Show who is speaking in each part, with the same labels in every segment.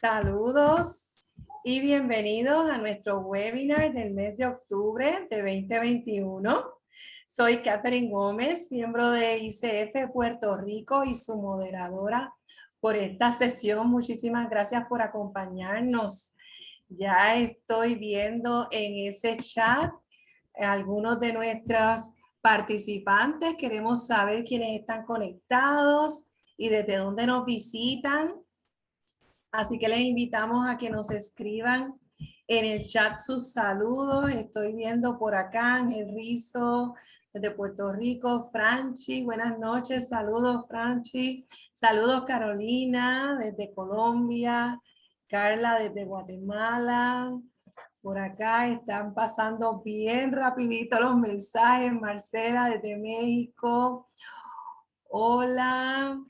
Speaker 1: Saludos y bienvenidos a nuestro webinar del mes de octubre de 2021. Soy Catherine Gómez, miembro de ICF Puerto Rico y su moderadora por esta sesión. Muchísimas gracias por acompañarnos. Ya estoy viendo en ese chat algunos de nuestros participantes. Queremos saber quiénes están conectados y desde dónde nos visitan. Así que les invitamos a que nos escriban en el chat sus saludos. Estoy viendo por acá Ángel Rizo desde Puerto Rico, Franchi, buenas noches, saludos Franchi, saludos Carolina desde Colombia, Carla desde Guatemala. Por acá están pasando bien rapidito los mensajes. Marcela desde México, hola.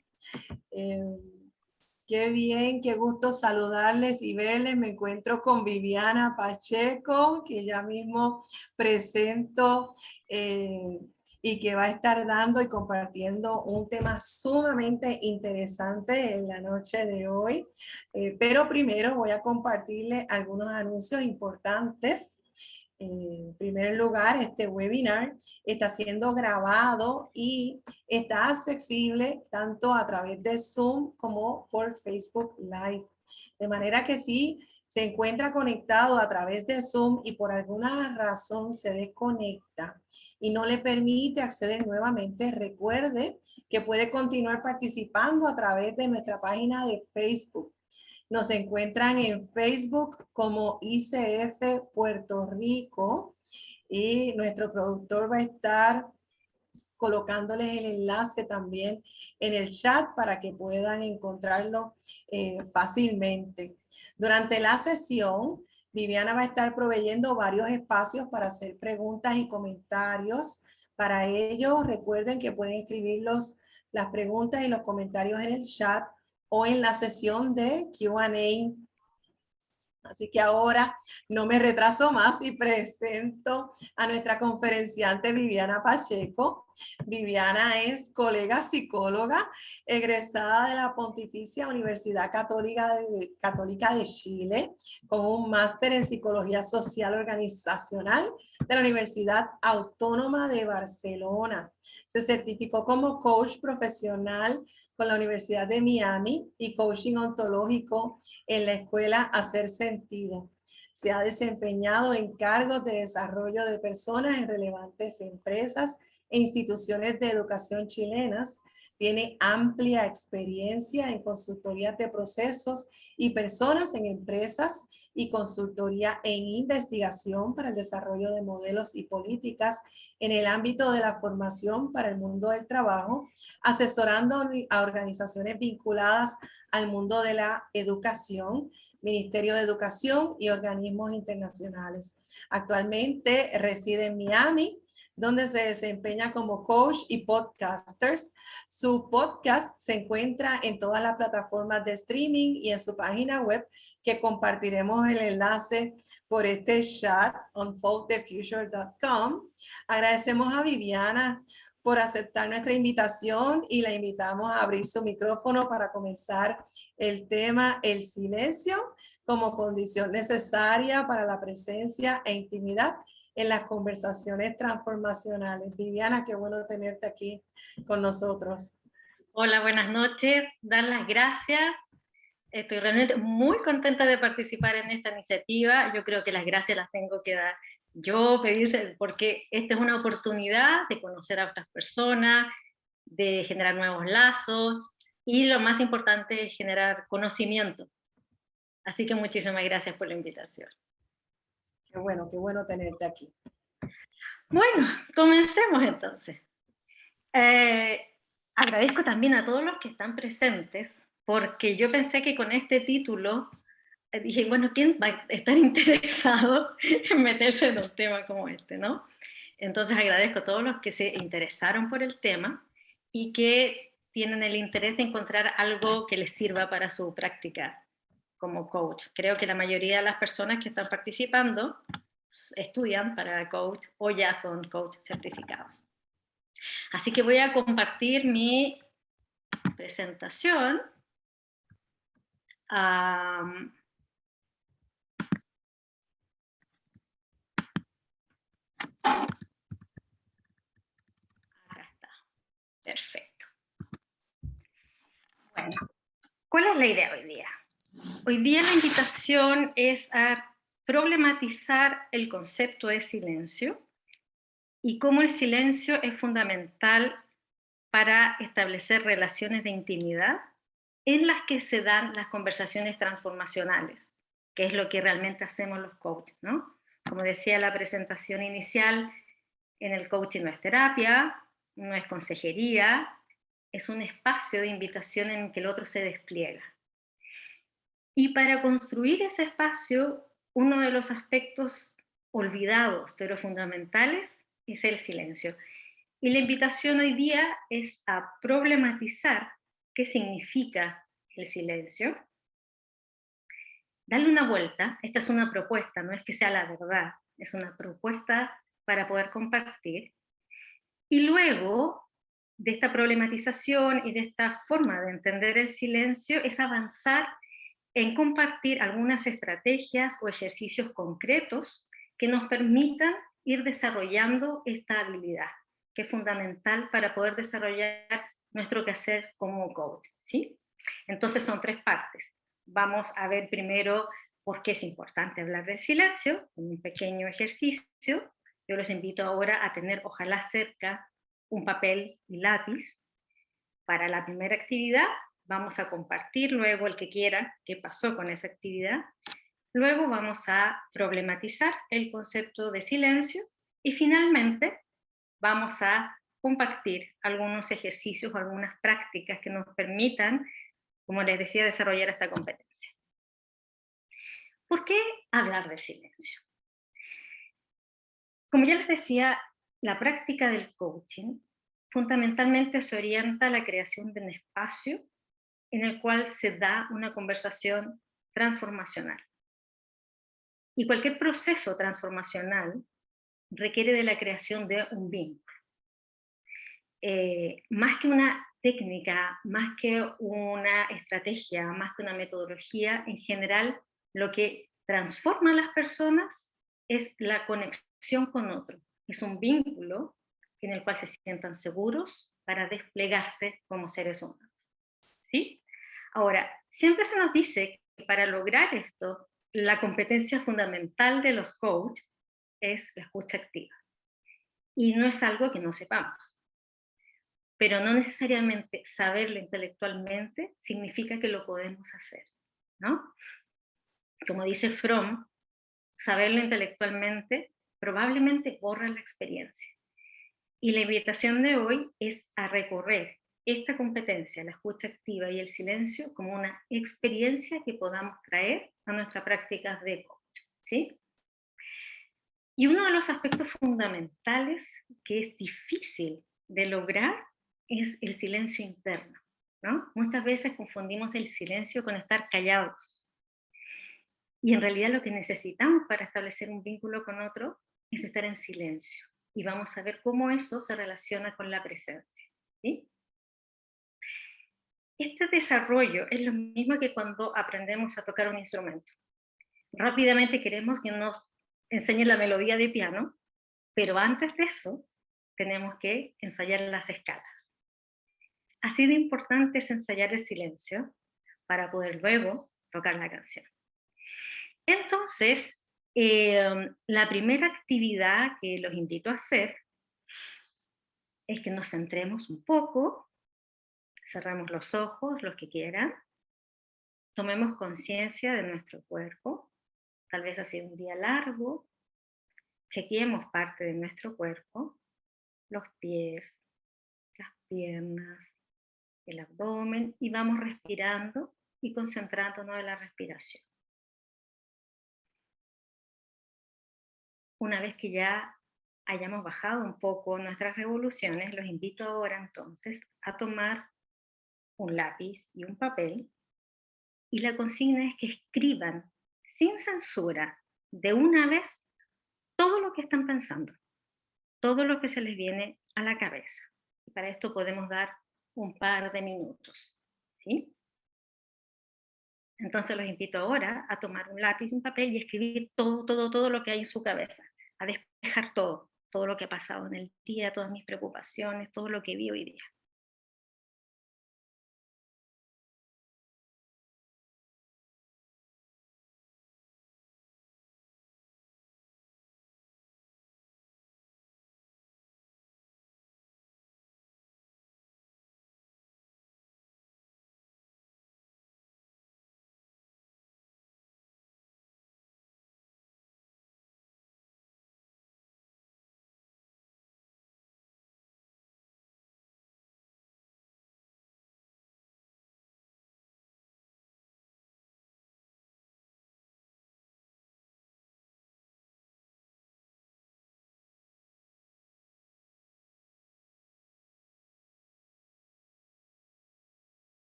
Speaker 1: Qué bien, qué gusto saludarles y verles. Me encuentro con Viviana Pacheco, que ya mismo presento y que va a estar dando y compartiendo un tema sumamente interesante en la noche de hoy. Pero primero voy a compartirles algunos anuncios importantes. En primer lugar, este webinar está siendo grabado y está accesible tanto a través de Zoom como por Facebook Live. De manera que si se encuentra conectado a través de Zoom y por alguna razón se desconecta y no le permite acceder nuevamente, recuerde que puede continuar participando a través de nuestra página de Facebook. Nos encuentran en Facebook como ICF Puerto Rico y nuestro productor va a estar colocándoles el enlace también en el chat para que puedan encontrarlo fácilmente. Durante la sesión, Viviana va a estar proveyendo varios espacios para hacer preguntas y comentarios. Para ello, recuerden que pueden escribir las preguntas y los comentarios en el chat o en la sesión de Q&A. Así que ahora no me retraso más y presento a nuestra conferenciante Viviana Pacheco. Viviana es colega psicóloga, egresada de la Pontificia Universidad Católica de Chile, con un máster en Psicología Social Organizacional de la Universidad Autónoma de Barcelona. Se certificó como coach profesional con la Universidad de Miami y coaching ontológico en la escuela Hacer Sentido. Se ha desempeñado en cargos de desarrollo de personas en relevantes empresas e instituciones de educación chilenas. Tiene amplia experiencia en consultorías de procesos y personas en empresas y consultoría en investigación para el desarrollo de modelos y políticas en el ámbito de la formación para el mundo del trabajo, asesorando a organizaciones vinculadas al mundo de la educación, Ministerio de Educación y organismos internacionales. Actualmente reside en Miami, donde se desempeña como coach y podcasters. Su podcast se encuentra en todas las plataformas de streaming y en su página web, que compartiremos el enlace por este chat, unfoldthefuture.com. Agradecemos a Viviana por aceptar nuestra invitación y la invitamos a abrir su micrófono para comenzar el tema el silencio como condición necesaria para la presencia e intimidad en las conversaciones transformacionales. Viviana, qué bueno tenerte aquí con nosotros.
Speaker 2: Hola, buenas noches. Dar las gracias. Estoy realmente muy contenta de participar en esta iniciativa. Yo creo que las gracias las tengo que dar yo, pedirse, porque esta es una oportunidad de conocer a otras personas, de generar nuevos lazos y lo más importante es generar conocimiento. Así que muchísimas gracias por la invitación.
Speaker 1: Qué bueno tenerte aquí.
Speaker 2: Bueno, comencemos entonces. Agradezco también a todos los que están presentes, porque yo pensé que con este título, dije, bueno, ¿quién va a estar interesado en meterse en un tema como este, no? Entonces agradezco a todos los que se interesaron por el tema y que tienen el interés de encontrar algo que les sirva para su práctica como coach. Creo que la mayoría de las personas que están participando estudian para coach o ya son coach certificados. Así que voy a compartir mi presentación Am, acá está, perfecto. Bueno, ¿cuál es la idea hoy día? Hoy día la invitación es a problematizar el concepto de silencio y cómo el silencio es fundamental para establecer relaciones de intimidad en las que se dan las conversaciones transformacionales, que es lo que realmente hacemos los coaches, ¿no? Como decía la presentación inicial, en el coaching no es terapia, no es consejería, es un espacio de invitación en que el otro se despliega. Y para construir ese espacio, uno de los aspectos olvidados, pero fundamentales, es el silencio. Y la invitación hoy día es a problematizar qué significa el silencio, darle una vuelta, esta es una propuesta, no es que sea la verdad, es una propuesta para poder compartir, y luego de esta problematización y de esta forma de entender el silencio es avanzar en compartir algunas estrategias o ejercicios concretos que nos permitan ir desarrollando esta habilidad, que es fundamental para poder desarrollar nuestro quehacer como coach, ¿sí? Entonces son tres partes. Vamos a ver primero por qué es importante hablar del silencio, con un pequeño ejercicio. Yo los invito ahora a tener, ojalá cerca, un papel y lápiz. Para la primera actividad vamos a compartir luego el que quiera qué pasó con esa actividad. Luego vamos a problematizar el concepto de silencio y finalmente vamos a compartir algunos ejercicios o algunas prácticas que nos permitan, como les decía, desarrollar esta competencia. ¿Por qué hablar del silencio? Como ya les decía, la práctica del coaching fundamentalmente se orienta a la creación de un espacio en el cual se da una conversación transformacional. Y cualquier proceso transformacional requiere de la creación de un vínculo. Más que una técnica, más que una estrategia, más que una metodología, en general lo que transforma a las personas es la conexión con otro. Es un vínculo en el cual se sientan seguros para desplegarse como seres humanos. ¿Sí? Ahora, siempre se nos dice que para lograr esto, la competencia fundamental de los coaches es la escucha activa. Y no es algo que no sepamos, pero no necesariamente saberlo intelectualmente significa que lo podemos hacer, ¿no? Como dice Fromm, saberlo intelectualmente probablemente borra la experiencia. Y la invitación de hoy es a recorrer esta competencia, la escucha activa y el silencio, como una experiencia que podamos traer a nuestras prácticas de coach, ¿sí? Y uno de los aspectos fundamentales que es difícil de lograr es el silencio interno, ¿no? Muchas veces confundimos el silencio con estar callados. Y en realidad lo que necesitamos para establecer un vínculo con otro es estar en silencio. Y vamos a ver cómo eso se relaciona con la presencia, ¿sí? Este desarrollo es lo mismo que cuando aprendemos a tocar un instrumento. Rápidamente queremos que nos enseñe la melodía de piano, pero antes de eso tenemos que ensayar las escalas. Así de importante es ensayar el silencio para poder luego tocar la canción. Entonces, la primera actividad que los invito a hacer es que nos centremos un poco, cerramos los ojos, los que quieran, tomemos conciencia de nuestro cuerpo, tal vez ha sido un día largo, chequeemos parte de nuestro cuerpo, los pies, las piernas, el abdomen, y vamos respirando y concentrándonos en la respiración. Una vez que ya hayamos bajado un poco nuestras revoluciones, los invito ahora entonces a tomar un lápiz y un papel, y la consigna es que escriban sin censura de una vez todo lo que están pensando, todo lo que se les viene a la cabeza. Y para esto podemos dar un par de minutos, ¿sí? Entonces los invito ahora a tomar un lápiz y un papel y escribir todo lo que hay en su cabeza, a despejar todo lo que ha pasado en el día, todas mis preocupaciones, todo lo que vi hoy día.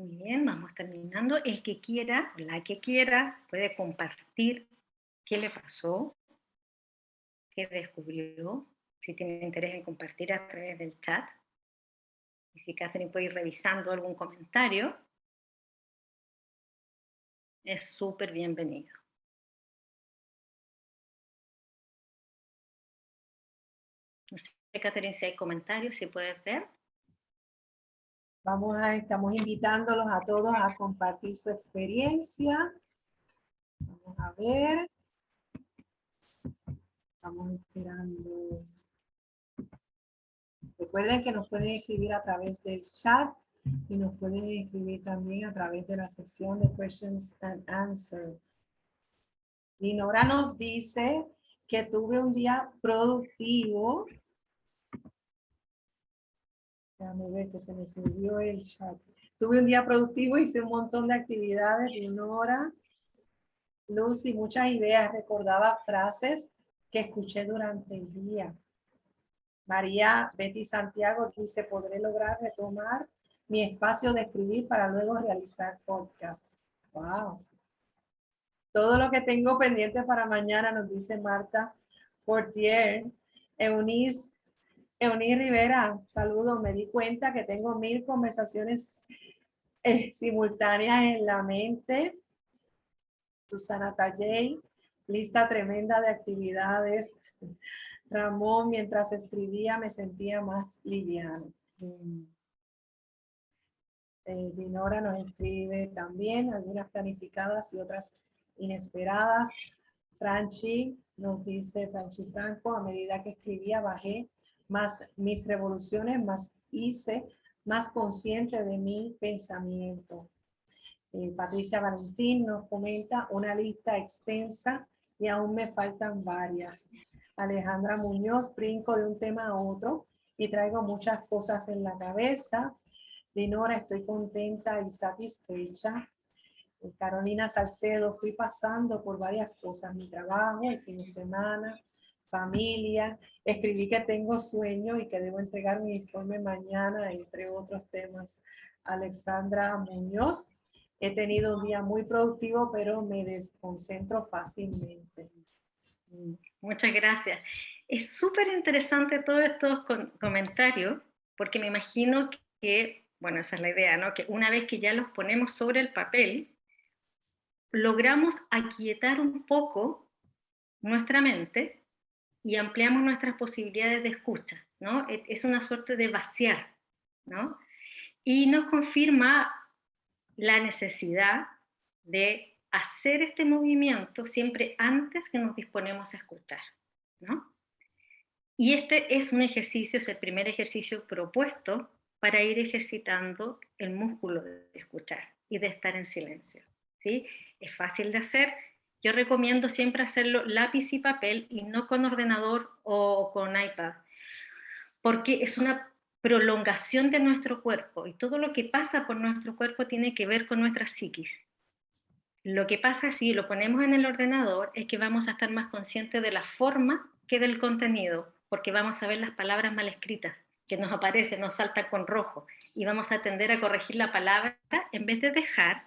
Speaker 2: Muy bien, vamos terminando. El que quiera, la que quiera, puede compartir qué le pasó, qué descubrió, si tiene interés en compartir a través del chat. Y si Catherine puede ir revisando algún comentario, es súper bienvenido. No sé, Catherine, si hay comentarios, si puedes ver.
Speaker 1: Estamos invitándolos a todos a compartir su experiencia. Vamos a ver. Estamos esperando. Recuerden que nos pueden escribir a través del chat y nos pueden escribir también a través de la sección de Questions and Answers. Dinora nos dice que tuve un día productivo. Déjame ver que se me subió el chat. Tuve un día productivo, hice un montón de actividades, Dinora. Lucy, muchas ideas, recordaba frases que escuché durante el día. María Betty Santiago dice, podré lograr retomar mi espacio de escribir para luego realizar podcast. Wow. Todo lo que tengo pendiente para mañana, nos dice Marta Portier. Eunice Rivera, saludos. Me di cuenta que tengo 1000 conversaciones simultáneas en la mente. Susana Talley, lista tremenda de actividades. Ramón, mientras escribía me sentía más liviano. Dinora nos escribe también, algunas planificadas y otras inesperadas. Franchi nos dice, Franchi Franco, a medida que escribía bajé más mis revoluciones, más hice, más consciente de mi pensamiento. Patricia Valentín nos comenta una lista extensa y aún me faltan varias. Alejandra Muñoz, brinco de un tema a otro y traigo muchas cosas en la cabeza. Dinora, estoy contenta y satisfecha. Carolina Salcedo, fui pasando por varias cosas, mi trabajo, el fin de semana, familia. Escribí que tengo sueño y que debo entregar mi informe mañana, entre otros temas. Alexandra Muñoz, he tenido un día muy productivo, pero me desconcentro fácilmente.
Speaker 2: Muchas gracias. Es súper interesante todos estos comentarios, porque me imagino que, bueno, esa es la idea, ¿no? Que una vez que ya los ponemos sobre el papel, logramos aquietar un poco nuestra mente y ampliamos nuestras posibilidades de escucha, ¿no? Es una suerte de vaciar, ¿no? Y nos confirma la necesidad de hacer este movimiento siempre antes que nos disponemos a escuchar, ¿no? Y este es un ejercicio, es el primer ejercicio propuesto para ir ejercitando el músculo de escuchar y de estar en silencio, ¿sí? Es fácil de hacer. Yo recomiendo siempre hacerlo lápiz y papel y no con ordenador o con iPad, porque es una prolongación de nuestro cuerpo y todo lo que pasa por nuestro cuerpo tiene que ver con nuestra psiquis. Lo que pasa si lo ponemos en el ordenador es que vamos a estar más conscientes de la forma que del contenido, porque vamos a ver las palabras mal escritas que nos aparecen, nos saltan con rojo, y vamos a tender a corregir la palabra en vez de dejar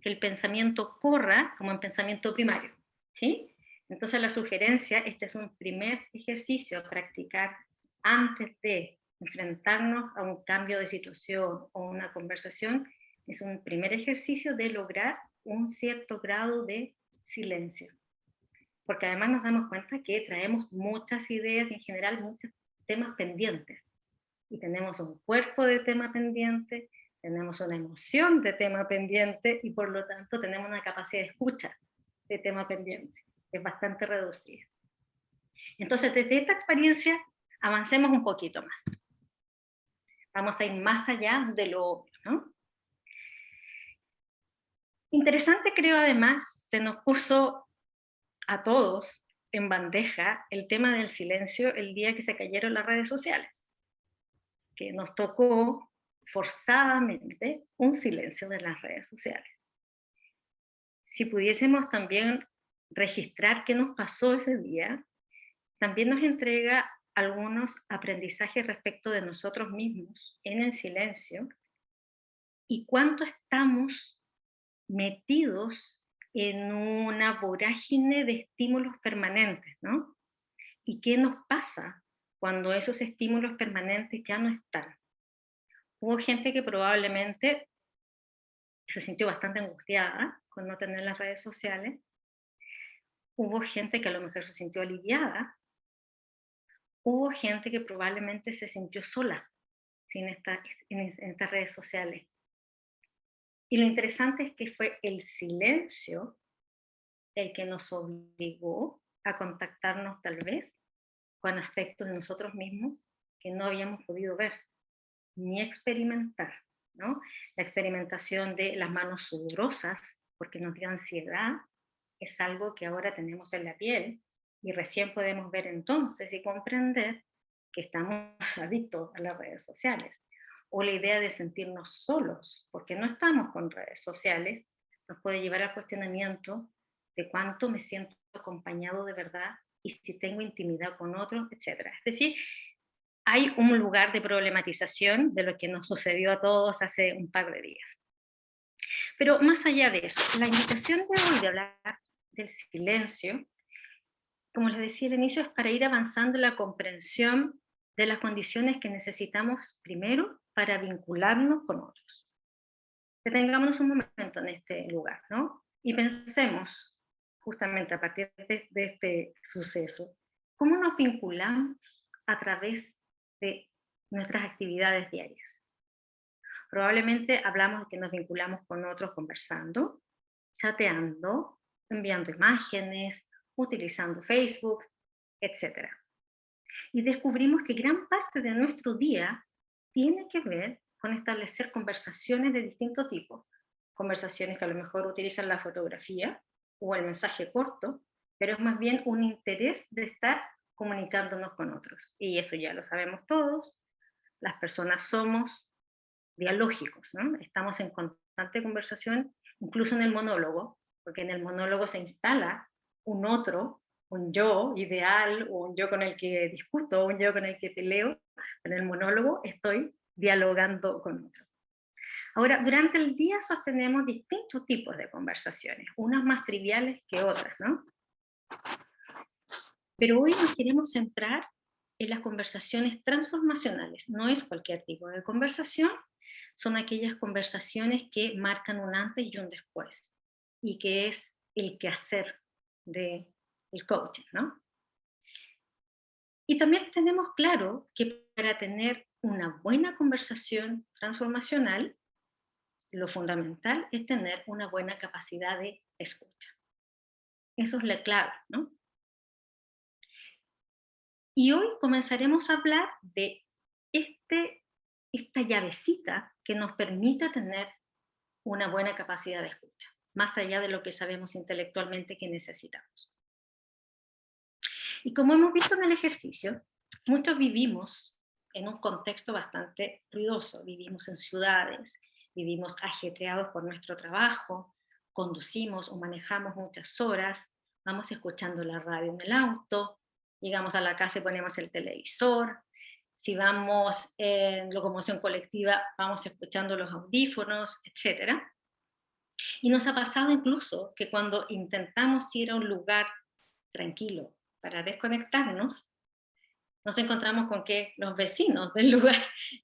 Speaker 2: que el pensamiento corra como en pensamiento primario, ¿sí? Entonces la sugerencia, este es un primer ejercicio a practicar antes de enfrentarnos a un cambio de situación o una conversación, es un primer ejercicio de lograr un cierto grado de silencio. Porque además nos damos cuenta que traemos muchas ideas y en general muchos temas pendientes. Y tenemos un cuerpo de tema pendiente, tenemos una emoción de tema pendiente y por lo tanto tenemos una capacidad de escucha de tema pendiente, que es bastante reducida. Entonces, desde esta experiencia, avancemos un poquito más. Vamos a ir más allá de lo obvio, ¿no? Interesante, creo, además, se nos puso a todos en bandeja el tema del silencio el día que se cayeron las redes sociales, que nos tocó forzadamente un silencio de las redes sociales. Si pudiésemos también registrar qué nos pasó ese día, también nos entrega algunos aprendizajes respecto de nosotros mismos en el silencio y cuánto estamos metidos en una vorágine de estímulos permanentes, ¿no? ¿Y qué nos pasa cuando esos estímulos permanentes ya no están? Hubo gente que probablemente se sintió bastante angustiada con no tener las redes sociales. Hubo gente que a lo mejor se sintió aliviada. Hubo gente que probablemente se sintió sola sin estar en estas redes sociales. Y lo interesante es que fue el silencio el que nos obligó a contactarnos tal vez con aspectos de nosotros mismos que no habíamos podido ver ni experimentar, ¿no? La experimentación de las manos sudorosas, porque nos dio ansiedad, es algo que ahora tenemos en la piel y recién podemos ver entonces y comprender que estamos adictos a las redes sociales. O la idea de sentirnos solos, porque no estamos con redes sociales, nos puede llevar al cuestionamiento de cuánto me siento acompañado de verdad y si tengo intimidad con otros, etc. Es decir, hay un lugar de problematización de lo que nos sucedió a todos hace un par de días. Pero más allá de eso, la invitación de hoy de hablar del silencio, como les decía al inicio, es para ir avanzando en la comprensión de las condiciones que necesitamos primero para vincularnos con otros. Detengámonos un momento en este lugar, ¿no? Y pensemos, justamente a partir de este suceso, ¿cómo nos vinculamos a través de nuestras actividades diarias? Probablemente hablamos de que nos vinculamos con otros conversando, chateando, enviando imágenes, utilizando Facebook, etc. Y descubrimos que gran parte de nuestro día tiene que ver con establecer conversaciones de distinto tipo. Conversaciones que a lo mejor utilizan la fotografía o el mensaje corto, pero es más bien un interés de estar comunicándonos con otros. Y eso ya lo sabemos todos, las personas somos dialógicos, ¿no? Estamos en constante conversación, incluso en el monólogo, porque en el monólogo se instala un otro, un yo ideal, o un yo con el que discuto, o un yo con el que peleo. En el monólogo estoy dialogando con otro. Ahora, durante el día sostenemos distintos tipos de conversaciones, unas más triviales que otras, ¿no? Pero hoy nos queremos centrar en las conversaciones transformacionales. No es cualquier tipo de conversación, son aquellas conversaciones que marcan un antes y un después, y que es el quehacer del coaching, ¿no? Y también tenemos claro que para tener una buena conversación transformacional, lo fundamental es tener una buena capacidad de escucha. Eso es la clave, ¿no? Y hoy comenzaremos a hablar de esta llavecita que nos permite tener una buena capacidad de escucha, más allá de lo que sabemos intelectualmente que necesitamos. Y como hemos visto en el ejercicio, muchos vivimos en un contexto bastante ruidoso, vivimos en ciudades, vivimos ajetreados por nuestro trabajo, conducimos o manejamos muchas horas, vamos escuchando la radio en el auto, llegamos a la casa y ponemos el televisor, si vamos en locomoción colectiva, vamos escuchando los audífonos, etc. Y nos ha pasado incluso que cuando intentamos ir a un lugar tranquilo para desconectarnos, nos encontramos con que los vecinos del lugar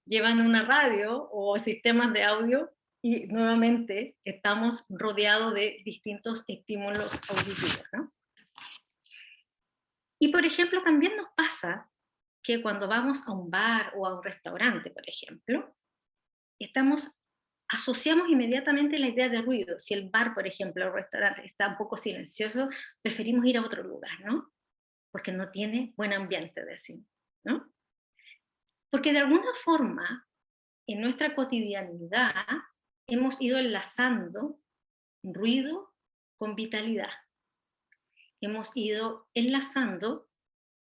Speaker 2: llevan una radio o sistemas de audio y nuevamente estamos rodeados de distintos estímulos auditivos, ¿no? Y por ejemplo, también nos pasa que cuando vamos a un bar o a un restaurante, por ejemplo, asociamos inmediatamente la idea de ruido. Si el bar, por ejemplo, o el restaurante está un poco silencioso, preferimos ir a otro lugar, ¿no? Porque no tiene buen ambiente, decimos, ¿no? Porque de alguna forma, en nuestra cotidianidad, hemos ido enlazando ruido con vitalidad. Hemos ido enlazando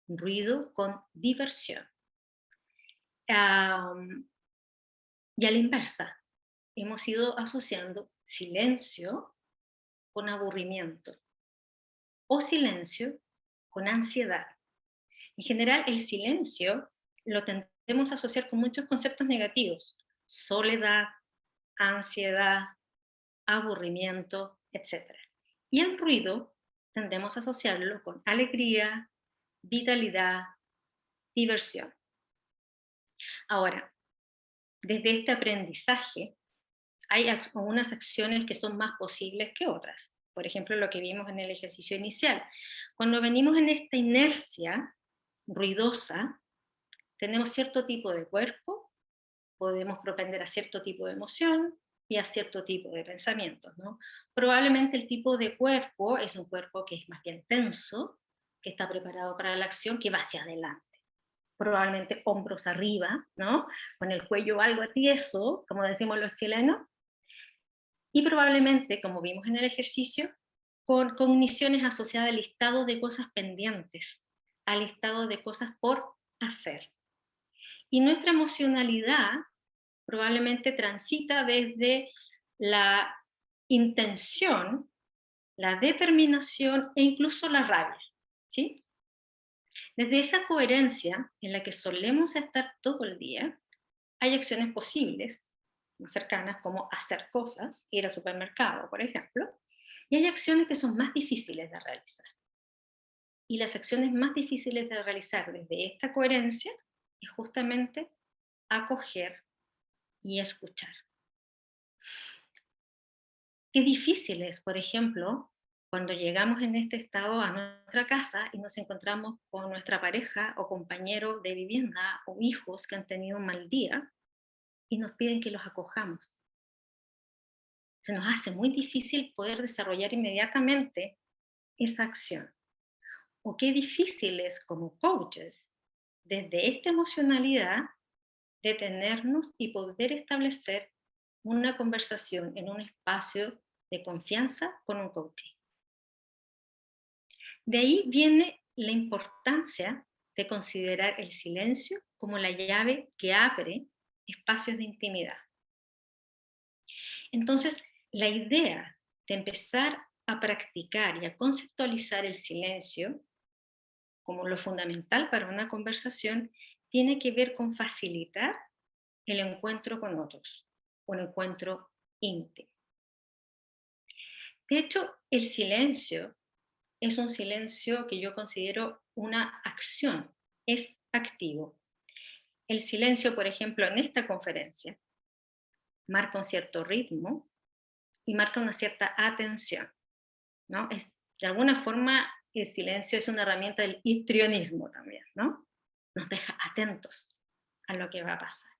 Speaker 2: ruido con diversión. Y a la inversa, hemos ido asociando silencio con aburrimiento o silencio con ansiedad. En general, el silencio lo tendemos a asociar con muchos conceptos negativos: soledad, ansiedad, aburrimiento, etc. Y el ruido tendemos a asociarlo con alegría, vitalidad, diversión. Ahora, desde este aprendizaje, hay algunas acciones que son más posibles que otras. Por ejemplo, lo que vimos en el ejercicio inicial. Cuando venimos en esta inercia ruidosa, tenemos cierto tipo de cuerpo, podemos propender a cierto tipo de emoción y a cierto tipo de pensamientos, ¿no? Probablemente el tipo de cuerpo es un cuerpo que es más bien tenso, que está preparado para la acción, que va hacia adelante. Probablemente hombros arriba, ¿no? Con el cuello algo tieso, como decimos los chilenos, y probablemente, como vimos en el ejercicio, con cogniciones asociadas al listado de cosas pendientes, al listado de cosas por hacer. Y nuestra emocionalidad probablemente transita desde la intención, la determinación e incluso la rabia, ¿sí? Desde esa coherencia en la que solemos estar todo el día, hay acciones posibles, más cercanas, como hacer cosas, ir al supermercado, por ejemplo, y hay acciones que son más difíciles de realizar. Y las acciones más difíciles de realizar desde esta coherencia es justamente acoger y escuchar. Qué difícil es, por ejemplo, cuando llegamos en este estado a nuestra casa y nos encontramos con nuestra pareja o compañero de vivienda o hijos que han tenido un mal día y nos piden que los acojamos. Se nos hace muy difícil poder desarrollar inmediatamente esa acción. O qué difícil es como coaches, desde esta emocionalidad, detenernos y poder establecer una conversación en un espacio de confianza con un coach. De ahí viene la importancia de considerar el silencio como la llave que abre espacios de intimidad. Entonces, la idea de empezar a practicar y a conceptualizar el silencio como lo fundamental para una conversación tiene que ver con facilitar el encuentro con otros, un encuentro íntimo. De hecho, el silencio es un silencio que yo considero una acción, es activo. El silencio, por ejemplo, en esta conferencia, marca un cierto ritmo y marca una cierta atención, ¿no? De alguna forma, el silencio es una herramienta del histrionismo también, ¿no? Nos deja atentos a lo que va a pasar.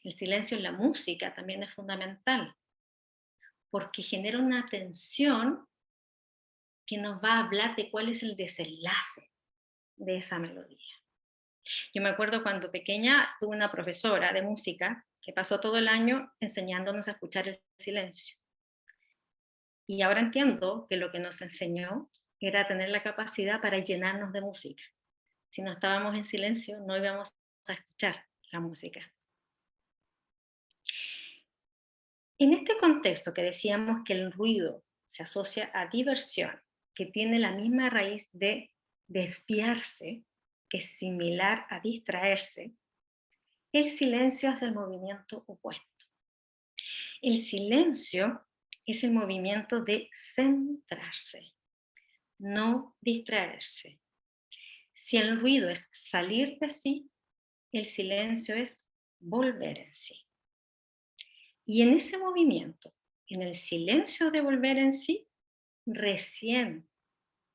Speaker 2: El silencio en la música también es fundamental, porque genera una atención que nos va a hablar de cuál es el desenlace de esa melodía. Yo me acuerdo cuando pequeña tuve una profesora de música que pasó todo el año enseñándonos a escuchar el silencio. Y ahora entiendo que lo que nos enseñó era tener la capacidad para llenarnos de música. Si no estábamos en silencio, no íbamos a escuchar la música. En este contexto que decíamos que el ruido se asocia a diversión, que tiene la misma raíz de desviarse, que es similar a distraerse, el silencio hace el movimiento opuesto. El silencio es el movimiento de centrarse, no distraerse. Si el ruido es salir de sí, el silencio es volver en sí. Y en ese movimiento, en el silencio de volver en sí, recién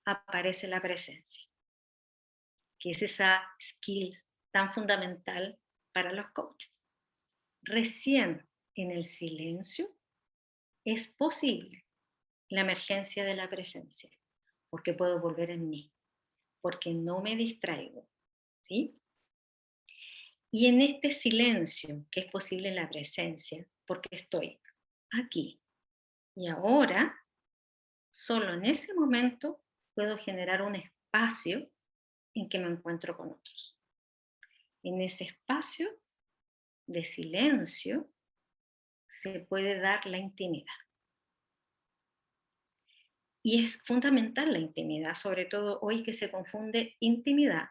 Speaker 2: aparece la presencia, que es esa skill tan fundamental para los coaches. Recién en el silencio es posible la emergencia de la presencia, porque puedo volver en mí, porque no me distraigo, ¿sí? Y en este silencio que es posible la presencia, porque estoy aquí y ahora, solo en ese momento puedo generar un espacio en que me encuentro con otros. En ese espacio de silencio se puede dar la intimidad. Y es fundamental la intimidad, sobre todo hoy que se confunde intimidad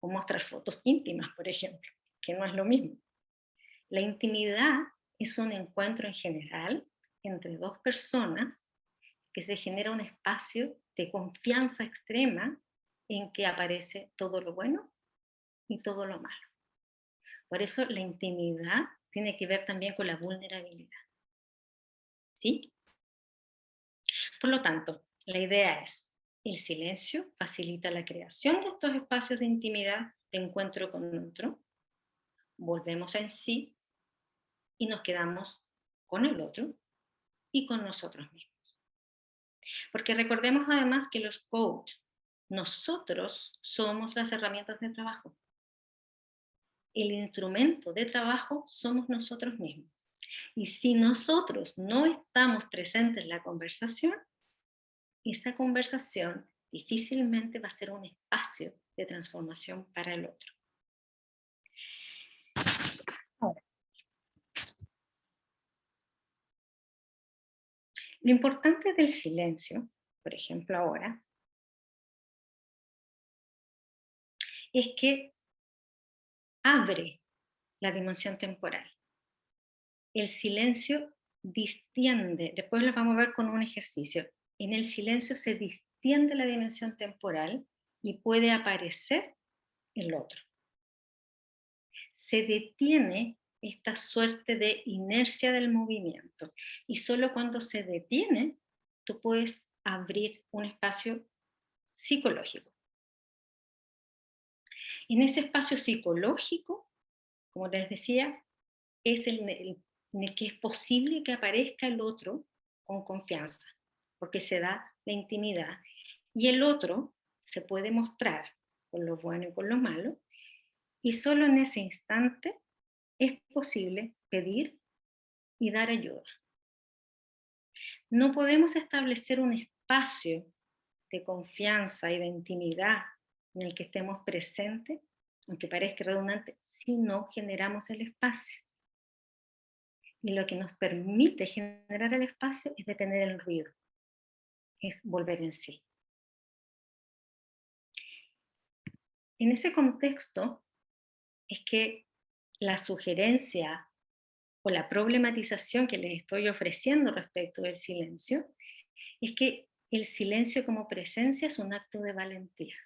Speaker 2: con mostrar fotos íntimas, por ejemplo, que no es lo mismo. La intimidad es un encuentro en general entre dos personas que se genera un espacio de confianza extrema en que aparece todo lo bueno y todo lo malo. Por eso la intimidad tiene que ver también con la vulnerabilidad. ¿Sí? Por lo tanto, la idea es, el silencio facilita la creación de estos espacios de intimidad, de encuentro con otro, volvemos en sí y nos quedamos con el otro y con nosotros mismos. Porque recordemos además que los coaches, nosotros somos las herramientas de trabajo. El instrumento de trabajo somos nosotros mismos. Y si nosotros no estamos presentes en la conversación, esa conversación difícilmente va a ser un espacio de transformación para el otro. Ahora, lo importante del silencio, por ejemplo ahora, es que abre la dimensión temporal. El silencio distiende, después lo vamos a ver con un ejercicio, en el silencio se distiende la dimensión temporal y puede aparecer el otro. Se detiene esta suerte de inercia del movimiento y solo cuando se detiene tú puedes abrir un espacio psicológico. En ese espacio psicológico, como les decía, es en el que es posible que aparezca el otro con confianza, porque se da la intimidad. Y el otro se puede mostrar con lo bueno y con lo malo, y solo en ese instante es posible pedir y dar ayuda. No podemos establecer un espacio de confianza y de intimidad en el que estemos presentes, aunque parezca redundante, si no generamos el espacio. Y lo que nos permite generar el espacio es detener el ruido, es volver en sí. En ese contexto es que la sugerencia o la problematización que les estoy ofreciendo respecto del silencio es que el silencio como presencia es un acto de valentía.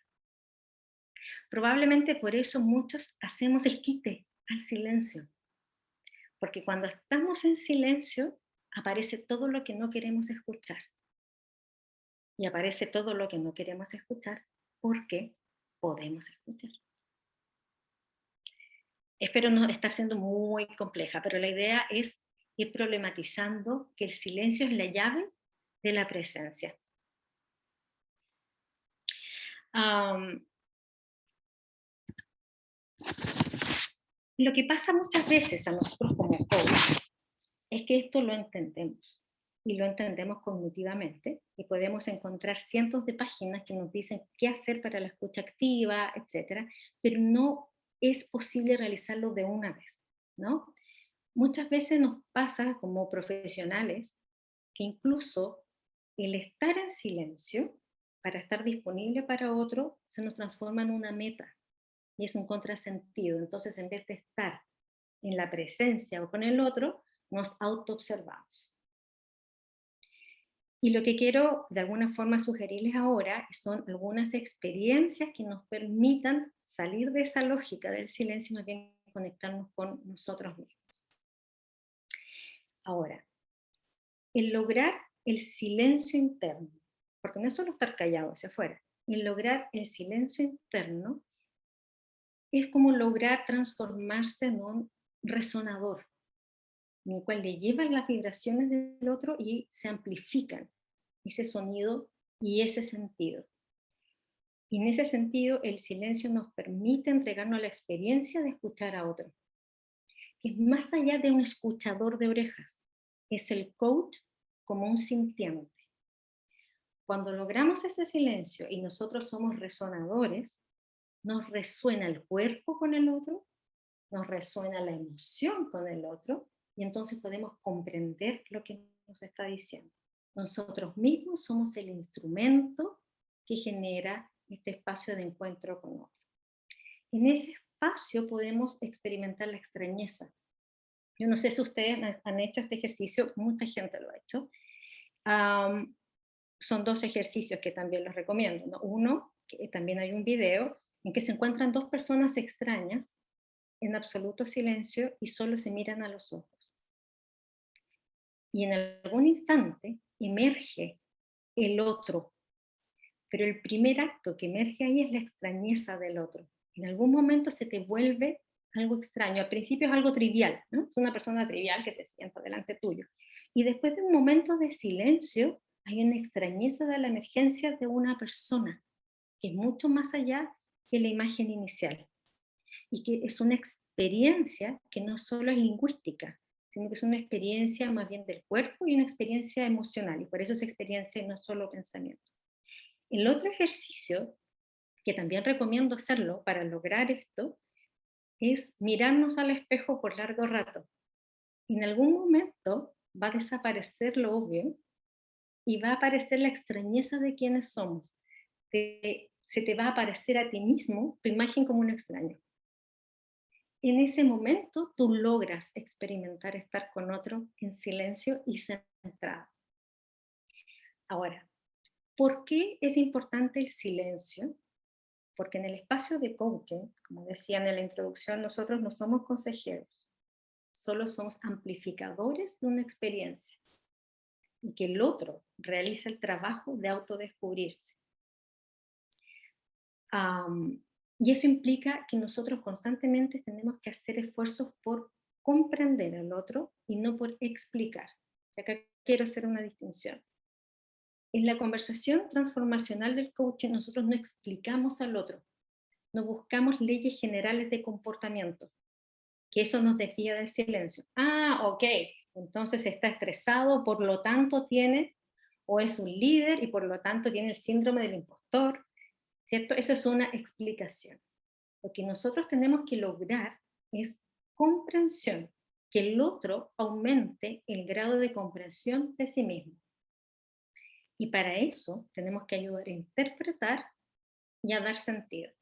Speaker 2: Probablemente por eso muchos hacemos el quite al silencio, porque cuando estamos en silencio aparece todo lo que no queremos escuchar. Y aparece todo lo que no queremos escuchar porque podemos escuchar. Espero no estar siendo muy compleja, pero la idea es ir problematizando que el silencio es la llave de la presencia. Lo que pasa muchas veces a nosotros como coach es que esto lo entendemos y lo entendemos cognitivamente y podemos encontrar cientos de páginas que nos dicen qué hacer para la escucha activa, etcétera, pero no es posible realizarlo de una vez, ¿no? Muchas veces nos pasa como profesionales que incluso el estar en silencio para estar disponible para otro, se nos transforma en una meta y es un contrasentido. Entonces, en vez de estar en la presencia o con el otro, nos autoobservamos. Y lo que quiero de alguna forma sugerirles ahora son algunas experiencias que nos permitan salir de esa lógica del silencio y más bien conectarnos con nosotros mismos. Ahora, el lograr el silencio interno, porque no es solo estar callado hacia afuera, el lograr el silencio interno es como lograr transformarse en un resonador, en el cual le llevan las vibraciones del otro y se amplifican ese sonido y ese sentido. Y en ese sentido, el silencio nos permite entregarnos a la experiencia de escuchar a otro, que es más allá de un escuchador de orejas, es el coach como un sintiente. Cuando logramos ese silencio y nosotros somos resonadores, nos resuena el cuerpo con el otro, nos resuena la emoción con el otro, y entonces podemos comprender lo que nos está diciendo. Nosotros mismos somos el instrumento que genera este espacio de encuentro con otro. En ese espacio podemos experimentar la extrañeza. Yo no sé si ustedes han hecho este ejercicio, mucha gente lo ha hecho. Son dos ejercicios que también los recomiendo, ¿no? Uno, que también hay un video en que se encuentran dos personas extrañas en absoluto silencio y solo se miran a los ojos. Y en algún instante emerge el otro, pero el primer acto que emerge ahí es la extrañeza del otro. En algún momento se te vuelve algo extraño. Al principio es algo trivial, ¿no? Es una persona trivial que se sienta delante tuyo. Y después de un momento de silencio, hay una extrañeza de la emergencia de una persona, que es mucho más allá que la imagen inicial. Y que es una experiencia que no solo es lingüística, sino que es una experiencia más bien del cuerpo y una experiencia emocional. Y por eso esa experiencia no es solo pensamiento. El otro ejercicio, que también recomiendo hacerlo para lograr esto, es mirarnos al espejo por largo rato. En algún momento va a desaparecer lo obvio y va a aparecer la extrañeza de quiénes somos. Se te va a aparecer a ti mismo tu imagen como un extraño. En ese momento tú logras experimentar estar con otro en silencio y centrado. Ahora, ¿por qué es importante el silencio? Porque en el espacio de coaching, como decía en la introducción, nosotros no somos consejeros, solo somos amplificadores de una experiencia y que el otro realiza el trabajo de autodescubrirse. Y eso implica que nosotros constantemente tenemos que hacer esfuerzos por comprender al otro y no por explicar. Y acá quiero hacer una distinción. En la conversación transformacional del coaching nosotros no explicamos al otro, no buscamos leyes generales de comportamiento, que eso nos desvía del silencio. Ok, entonces está estresado, por lo tanto tiene, o es un líder y por lo tanto tiene el síndrome del impostor, ¿cierto? Eso es una explicación. Lo que nosotros tenemos que lograr es comprensión, que el otro aumente el grado de comprensión de sí mismo. Y para eso tenemos que ayudar a interpretar y a dar sentido.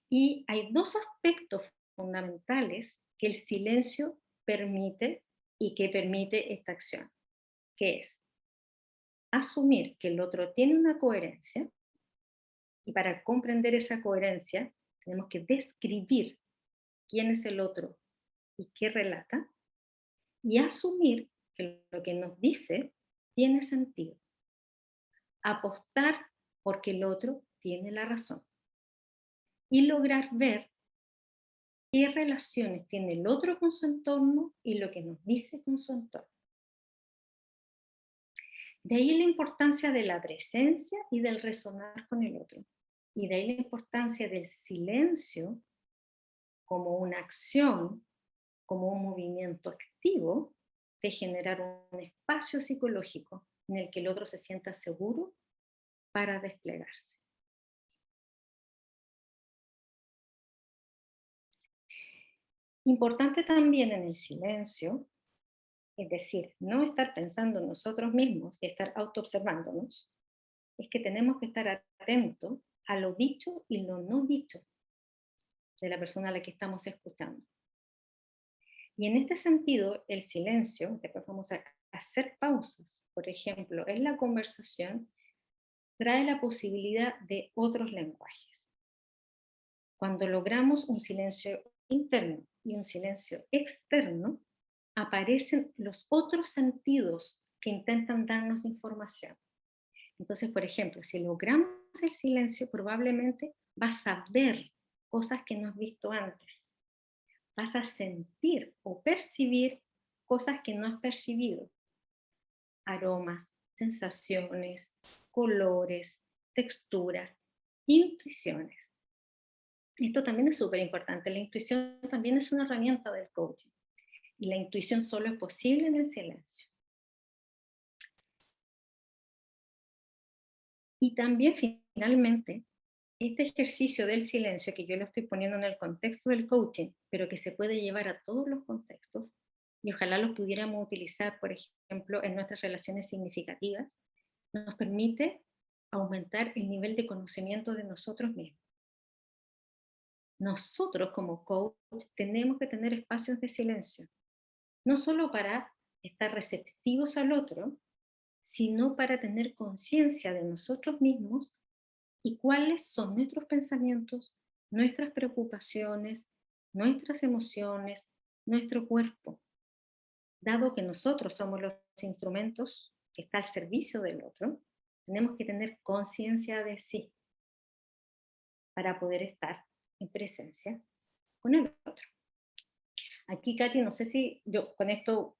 Speaker 2: Y hay dos aspectos fundamentales que el silencio permite y que permite esta acción, que es asumir que el otro tiene una coherencia y para comprender esa coherencia tenemos que describir quién es el otro y qué relata y asumir que lo que nos dice tiene sentido. Apostar porque el otro tiene la razón y lograr ver qué relaciones tiene el otro con su entorno y lo que nos dice con su entorno. De ahí la importancia de la presencia y del resonar con el otro. Y de ahí la importancia del silencio como una acción, como un movimiento activo de generar un espacio psicológico en el que el otro se sienta seguro para desplegarse. Importante también en el silencio, es decir, no estar pensando en nosotros mismos y estar autoobservándonos, es que tenemos que estar atentos a lo dicho y lo no dicho de la persona a la que estamos escuchando. Y en este sentido, el silencio, después vamos a hacer pausas, por ejemplo, en la conversación, trae la posibilidad de otros lenguajes. Cuando logramos un silencio interno y un silencio externo, aparecen los otros sentidos que intentan darnos información. Entonces, por ejemplo, si logramos el silencio, probablemente vas a ver cosas que no has visto antes. Vas a sentir o percibir cosas que no has percibido. Aromas, sensaciones, colores, texturas, intuiciones. Esto también es súper importante. La intuición también es una herramienta del coaching. Y la intuición solo es posible en el silencio. Y también finalmente, este ejercicio del silencio, que yo lo estoy poniendo en el contexto del coaching, pero que se puede llevar a todos los contextos, y ojalá los pudiéramos utilizar, por ejemplo, en nuestras relaciones significativas, nos permite aumentar el nivel de conocimiento de nosotros mismos. Nosotros como coach tenemos que tener espacios de silencio, no solo para estar receptivos al otro, sino para tener conciencia de nosotros mismos y cuáles son nuestros pensamientos, nuestras preocupaciones, nuestras emociones, nuestro cuerpo. Dado que nosotros somos los instrumentos que están al servicio del otro, tenemos que tener conciencia de sí para poder estar en presencia con el otro. Aquí, Katy, no sé si yo con esto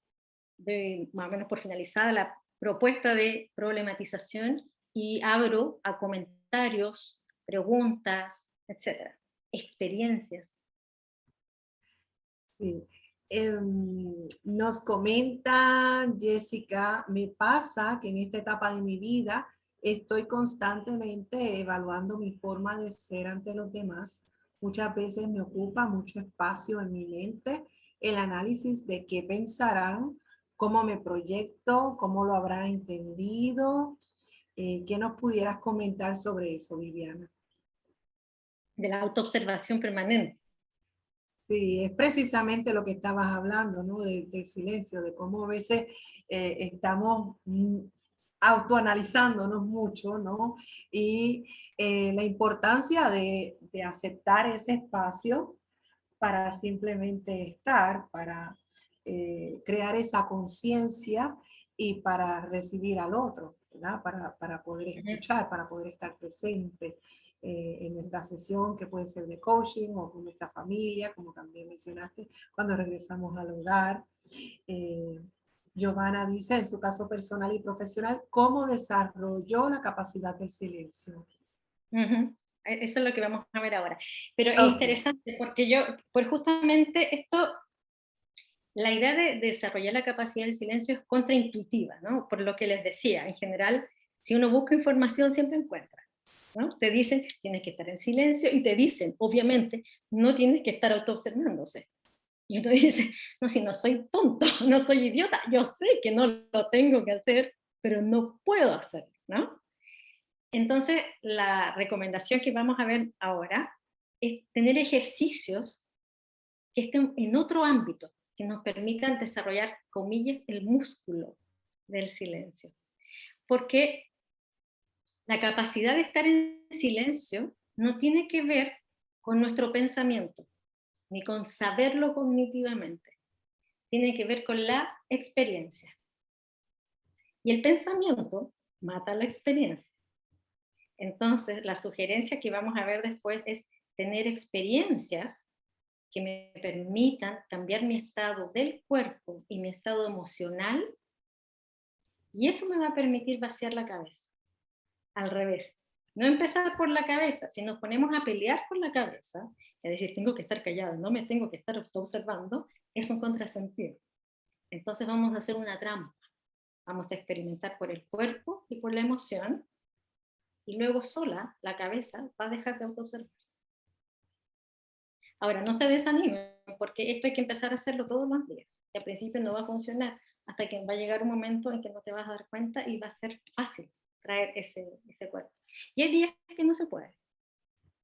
Speaker 2: doy más o menos por finalizada la propuesta de problematización y abro a comentarios, preguntas, etcétera, experiencias.
Speaker 1: Sí. Nos comenta Jessica, me pasa que en esta etapa de mi vida estoy constantemente evaluando mi forma de ser ante los demás. Muchas veces me ocupa mucho espacio en mi mente el análisis de qué pensarán, cómo me proyecto, cómo lo habrán entendido. ¿Qué nos pudieras comentar sobre eso, Viviana?
Speaker 2: De la autoobservación permanente.
Speaker 1: Sí, es precisamente lo que estabas hablando, ¿no? Del silencio, de cómo a veces estamos autoanalizándonos mucho, ¿no? Y la importancia de aceptar ese espacio para simplemente estar, para crear esa conciencia y para recibir al otro, ¿verdad? Para poder escuchar, para poder estar presente en nuestra sesión, que puede ser de coaching o con nuestra familia, como también mencionaste, cuando regresamos al hogar. Giovanna dice, en su caso personal y profesional, ¿cómo desarrolló la capacidad del silencio?
Speaker 2: Eso es lo que vamos a ver ahora. Pero es
Speaker 1: Okay.
Speaker 2: interesante porque pues justamente esto, la idea de desarrollar la capacidad del silencio es contraintuitiva, ¿no? Por lo que les decía, en general, si uno busca información siempre encuentra, ¿no? Te dicen, tienes que estar en silencio y te dicen, obviamente, no tienes que estar autoobservándose. Y uno dice, no, si no soy tonto, no soy idiota, yo sé que no lo tengo que hacer, pero no puedo hacerlo, ¿no? Entonces, la recomendación que vamos a ver ahora es tener ejercicios que estén en otro ámbito, que nos permitan desarrollar, comillas, el músculo del silencio. Porque la capacidad de estar en silencio no tiene que ver con nuestro pensamiento, ni con saberlo cognitivamente. Tiene que ver con la experiencia. Y el pensamiento mata la experiencia. Entonces, la sugerencia que vamos a ver después es tener experiencias que me permitan cambiar mi estado del cuerpo y mi estado emocional, y eso me va a permitir vaciar la cabeza. Al revés, no empezar por la cabeza. Si nos ponemos a pelear por la cabeza, es decir, tengo que estar callado, no me tengo que estar observando, es un contrasentido. Entonces vamos a hacer una trampa. Vamos a experimentar por el cuerpo y por la emoción, y luego sola la cabeza va a dejar de autoobservarse. Ahora, no se desanimen, porque esto hay que empezar a hacerlo todos los días. Y al principio no va a funcionar, hasta que va a llegar un momento en que no te vas a dar cuenta y va a ser fácil traer ese cuerpo. Y hay días que no se puede.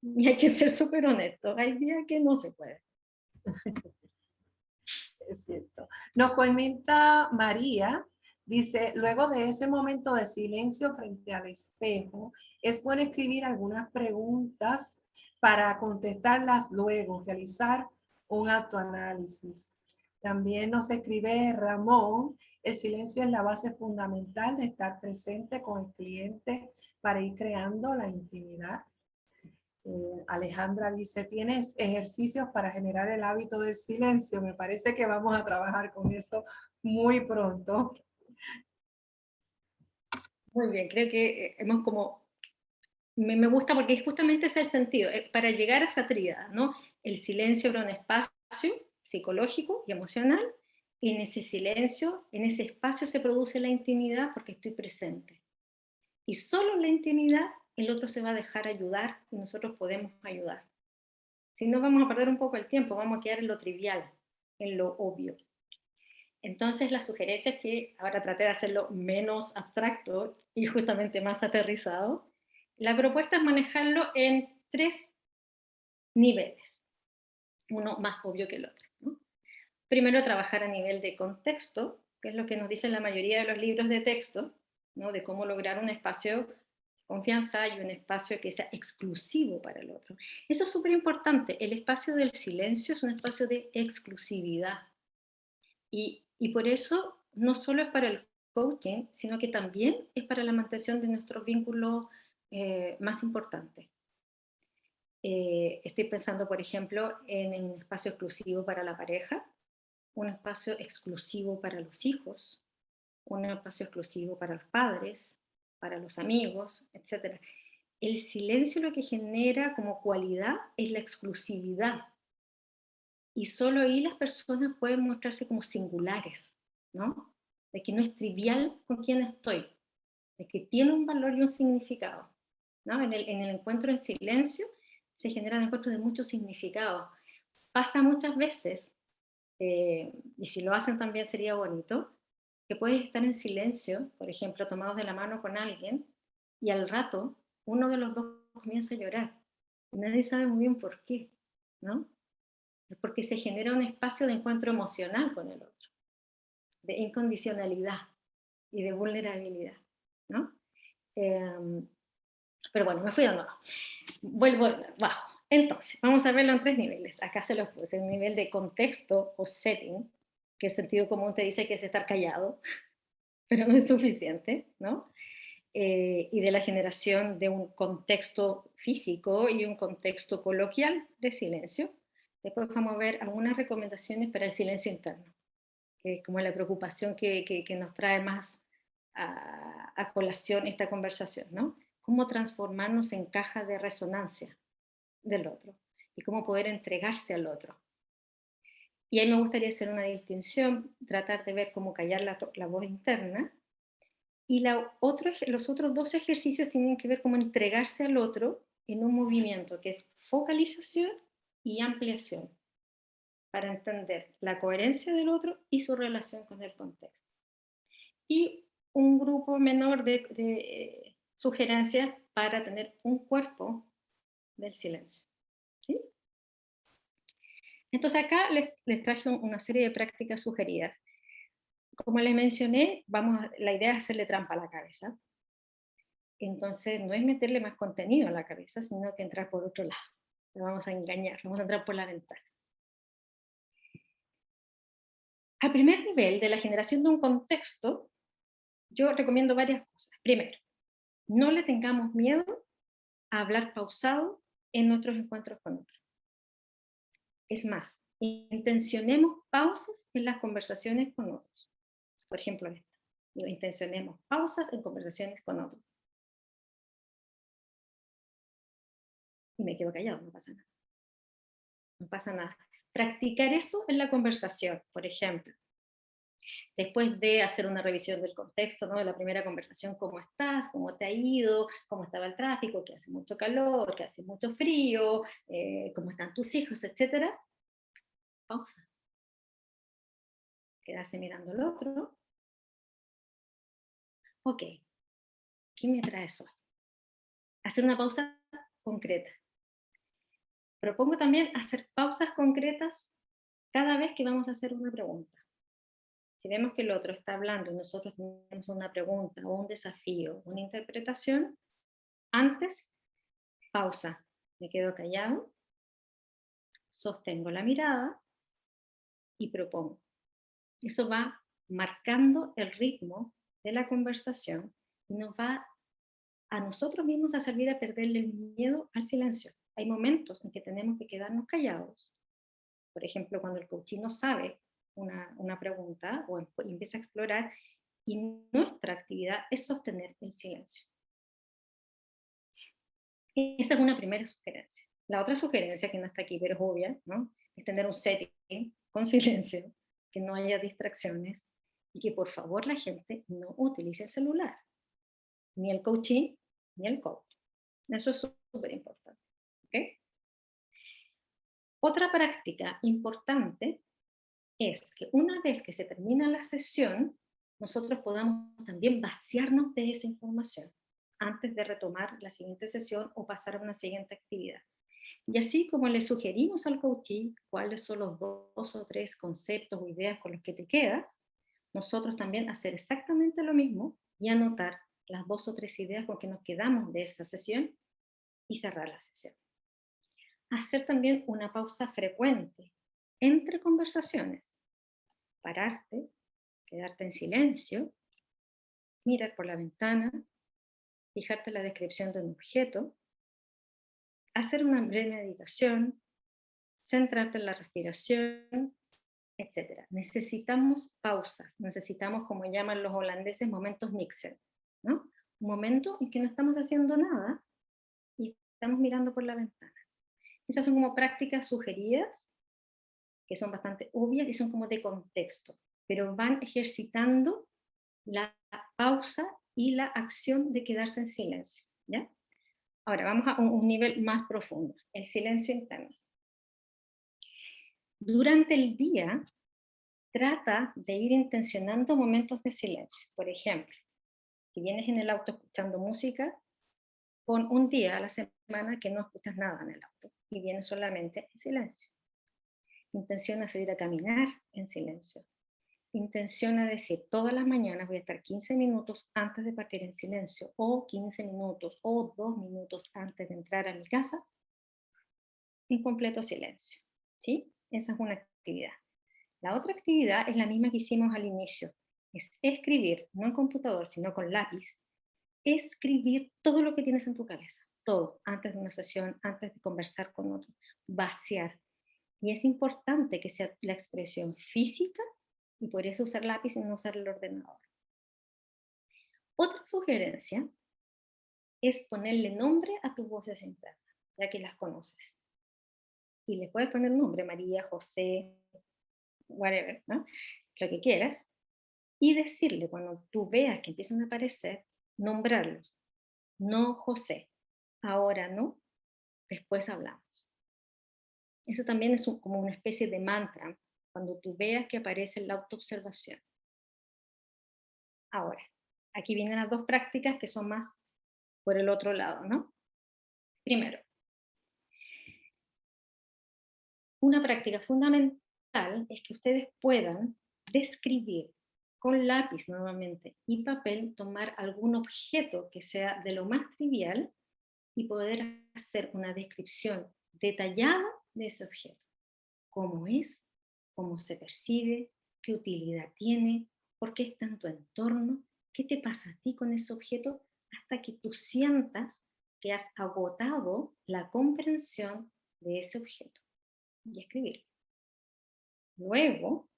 Speaker 2: Y hay que ser súper honesto, hay días que no se puede.
Speaker 1: Es cierto. Nos comenta María, dice, luego de ese momento de silencio frente al espejo, es bueno escribir algunas preguntas para contestarlas luego, realizar un autoanálisis. También nos escribe Ramón, el silencio es la base fundamental de estar presente con el cliente para ir creando la intimidad. Alejandra dice, ¿tienes ejercicios para generar el hábito del silencio? Me parece que vamos a trabajar con eso muy pronto.
Speaker 2: Muy bien, creo que hemos como... Me gusta porque es justamente ese el sentido, para llegar a esa tríada, ¿no? El silencio abre un espacio psicológico y emocional, y en ese silencio, en ese espacio se produce la intimidad porque estoy presente. Y solo en la intimidad el otro se va a dejar ayudar y nosotros podemos ayudar. Si no, vamos a perder un poco el tiempo, vamos a quedar en lo trivial, en lo obvio. Entonces, la sugerencia es que ahora traté de hacerlo menos abstracto y justamente más aterrizado. La propuesta es manejarlo en 3 niveles, uno más obvio que el otro, ¿no? Primero, trabajar a nivel de contexto, que es lo que nos dicen la mayoría de los libros de texto, ¿no? De cómo lograr un espacio de confianza y un espacio que sea exclusivo para el otro. Eso es súper importante. El espacio del silencio es un espacio de exclusividad. Y por eso no solo es para el coaching, sino que también es para la mantención de nuestros vínculos más importantes. Estoy pensando, por ejemplo, en un espacio exclusivo para la pareja, un espacio exclusivo para los hijos, un espacio exclusivo para los padres, para los amigos, etc. El silencio lo que genera como cualidad es la exclusividad. Y solo ahí las personas pueden mostrarse como singulares, ¿no? De que no es trivial con quién estoy, de que tiene un valor y un significado, ¿no? En el encuentro en silencio se generan encuentros de mucho significado. Pasa muchas veces, y si lo hacen también sería bonito, que puedes estar en silencio, por ejemplo, tomados de la mano con alguien, y al rato uno de los dos comienza a llorar. Y nadie sabe muy bien por qué, ¿no? Es porque se genera un espacio de encuentro emocional con el otro, de incondicionalidad y de vulnerabilidad, ¿no? Pero bueno, me fui de nuevo. Vuelvo bajo. Entonces, vamos a verlo en 3 niveles. Acá se los puse. El nivel de contexto o setting, que el sentido común te dice que es estar callado, pero no es suficiente, ¿no? Y de la generación de un contexto físico y un contexto coloquial de silencio. Después vamos a ver algunas recomendaciones para el silencio interno, que es como la preocupación que nos trae más a colación esta conversación, ¿no? Cómo transformarnos en caja de resonancia del otro y cómo poder entregarse al otro. Y ahí me gustaría hacer una distinción, tratar de ver cómo callar la voz interna. Y los otros 2 ejercicios tienen que ver cómo entregarse al otro en un movimiento que es focalización y ampliación, para entender la coherencia del otro y su relación con el contexto. Y un grupo menor de sugerencias para tener un cuerpo del silencio, ¿sí? Entonces acá les traje una serie de prácticas sugeridas. Como les mencioné, la idea es hacerle trampa a la cabeza. Entonces no es meterle más contenido a la cabeza, sino que entrar por otro lado. Le vamos a engañar, vamos a entrar por la ventana. Al primer nivel de la generación de un contexto, yo recomiendo varias cosas. Primero, no le tengamos miedo a hablar pausado en nuestros encuentros con otros. Es más, intencionemos pausas en las conversaciones con otros. Por ejemplo, esta. Intencionemos pausas en conversaciones con otros. Y me quedo callado, no pasa nada. No pasa nada. Practicar eso en la conversación, por ejemplo. Después de hacer una revisión del contexto, ¿no? De la primera conversación, ¿cómo estás? ¿Cómo te ha ido? ¿Cómo estaba el tráfico? ¿Que hace mucho calor? ¿Que hace mucho frío? ¿Cómo están tus hijos? Etcétera. Pausa. Quedarse mirando al otro. Ok. ¿Qué me traes hoy? Hacer una pausa concreta. Propongo también hacer pausas concretas cada vez que vamos a hacer una pregunta. Si vemos que el otro está hablando y nosotros tenemos una pregunta o un desafío, una interpretación, antes, pausa. Me quedo callado, sostengo la mirada y propongo. Eso va marcando el ritmo de la conversación y nos va a nosotros mismos a servir a perderle el miedo al silencio. Hay momentos en que tenemos que quedarnos callados. Por ejemplo, cuando el coaching no sabe una pregunta o empieza a explorar, y nuestra actividad es sostener el silencio. Esa es una primera sugerencia. La otra sugerencia, que no está aquí, pero es obvia, ¿no?, es tener un setting con silencio, que no haya distracciones y que por favor la gente no utilice el celular, ni el coaching, ni el coach. Eso es súper importante. ¿Okay? Otra práctica importante es que una vez que se termina la sesión, nosotros podamos también vaciarnos de esa información antes de retomar la siguiente sesión o pasar a una siguiente actividad. Y así como le sugerimos al coachee cuáles son los 2 o 3 conceptos o ideas con los que te quedas, nosotros también hacer exactamente lo mismo y anotar las 2 o 3 ideas con que nos quedamos de esa sesión y cerrar la sesión. Hacer también una pausa frecuente entre conversaciones. Pararte, quedarte en silencio, mirar por la ventana, fijarte en la descripción de un objeto, hacer una breve meditación, centrarte en la respiración, etc. Necesitamos pausas, necesitamos, como llaman los holandeses, momentos nixen, ¿no? Un momento en que no estamos haciendo nada y estamos mirando por la ventana. Esas son como prácticas sugeridas, que son bastante obvias y son como de contexto, pero van ejercitando la pausa y la acción de quedarse en silencio, ¿ya? Ahora vamos a un nivel más profundo, el silencio interno. Durante el día, trata de ir intencionando momentos de silencio. Por ejemplo, si vienes en el auto escuchando música, pon un día a la semana que no escuchas nada en el auto y vienes solamente en silencio. Intenciona salir a caminar en silencio. Intenciona decir, todas las mañanas voy a estar 15 minutos antes de partir en silencio, o 15 minutos o 2 minutos antes de entrar a mi casa en completo silencio. ¿Sí? Esa es una actividad. La otra actividad es la misma que hicimos al inicio. Es escribir, no en computador, sino con lápiz. Escribir todo lo que tienes en tu cabeza. Todo, antes de una sesión, antes de conversar con otro. Vaciar. Y es importante que sea la expresión física, y por eso usar lápiz y no usar el ordenador. Otra sugerencia es ponerle nombre a tus voces internas, ya que las conoces. Y le puedes poner un nombre, María, José, whatever, ¿no?, lo que quieras, y decirle cuando tú veas que empiezan a aparecer, nombrarlos. No, José, ahora no, después hablamos. Eso también es como una especie de mantra, cuando tú veas que aparece la autoobservación. Ahora, aquí vienen las 2 prácticas que son más por el otro lado, ¿no? Primero, una práctica fundamental es que ustedes puedan describir con lápiz nuevamente y papel, tomar algún objeto que sea de lo más trivial y poder hacer una descripción detallada de ese objeto. Cómo es, cómo se percibe, qué utilidad tiene, por qué está en tu entorno, qué te pasa a ti con ese objeto, hasta que tú sientas que has agotado la comprensión de ese objeto. Y escribirlo. Luego,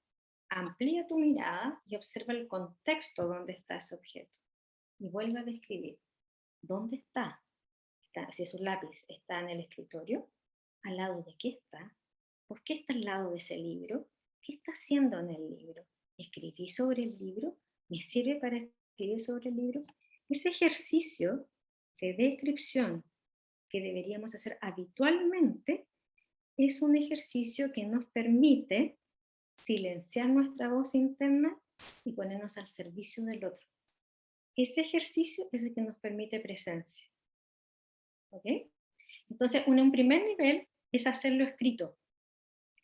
Speaker 2: amplía tu mirada y observa el contexto donde está ese objeto. Y vuelve a describir. ¿Dónde está? Si es un lápiz, ¿está en el escritorio? ¿Al lado de qué está? ¿Por qué está al lado de ese libro? ¿Qué está haciendo en el libro? ¿Escribí sobre el libro? ¿Me sirve para escribir sobre el libro? Ese ejercicio de descripción que deberíamos hacer habitualmente es un ejercicio que nos permite silenciar nuestra voz interna y ponernos al servicio del otro. Ese ejercicio es el que nos permite presencia. ¿Ok? Entonces, un primer nivel es hacerlo escrito,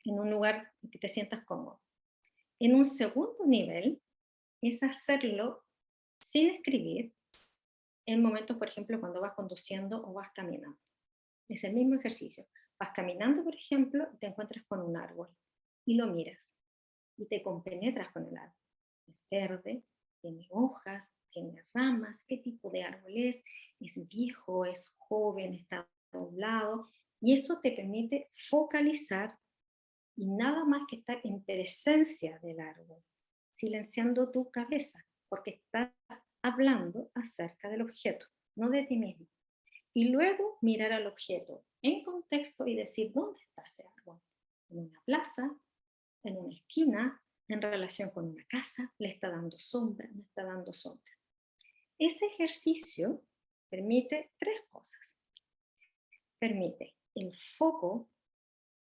Speaker 2: en un lugar en que te sientas cómodo. En un segundo nivel es hacerlo sin escribir, en momentos, por ejemplo, cuando vas conduciendo o vas caminando. Es el mismo ejercicio. Vas caminando, por ejemplo, y te encuentras con un árbol y lo miras y te compenetras con el árbol. Es verde, tiene hojas, tiene ramas, qué tipo de árbol es viejo, es joven, está doblado, y eso te permite focalizar y nada más que estar en presencia del árbol, silenciando tu cabeza, porque estás hablando acerca del objeto, no de ti mismo. Y luego mirar al objeto en contexto y decir, ¿dónde está ese árbol? ¿En una plaza? ¿En una esquina? ¿En relación con una casa? ¿Le está dando sombra? ¿No está dando sombra? Ese ejercicio permite tres cosas. Permite el foco,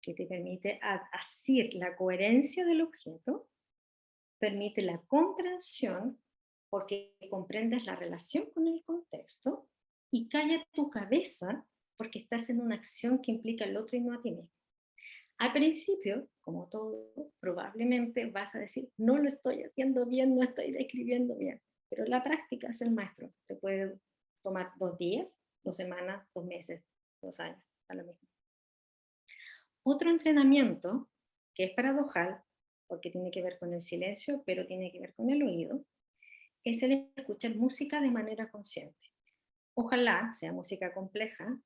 Speaker 2: que te permite asir la coherencia del objeto, permite la comprensión, porque comprendes la relación con el contexto, y calla tu cabeza, porque estás en una acción que implica al otro y no a ti mismo. Al principio, como todo, probablemente vas a decir, no lo estoy haciendo bien, no estoy describiendo bien, pero la práctica es el maestro. Te puede tomar 2 días, 2 semanas, 2 meses, 2 años, a lo mismo. Otro entrenamiento, que es paradojal, porque tiene que ver con el silencio, pero tiene que ver con el oído, es el escuchar música de manera consciente. Ojalá sea música compleja,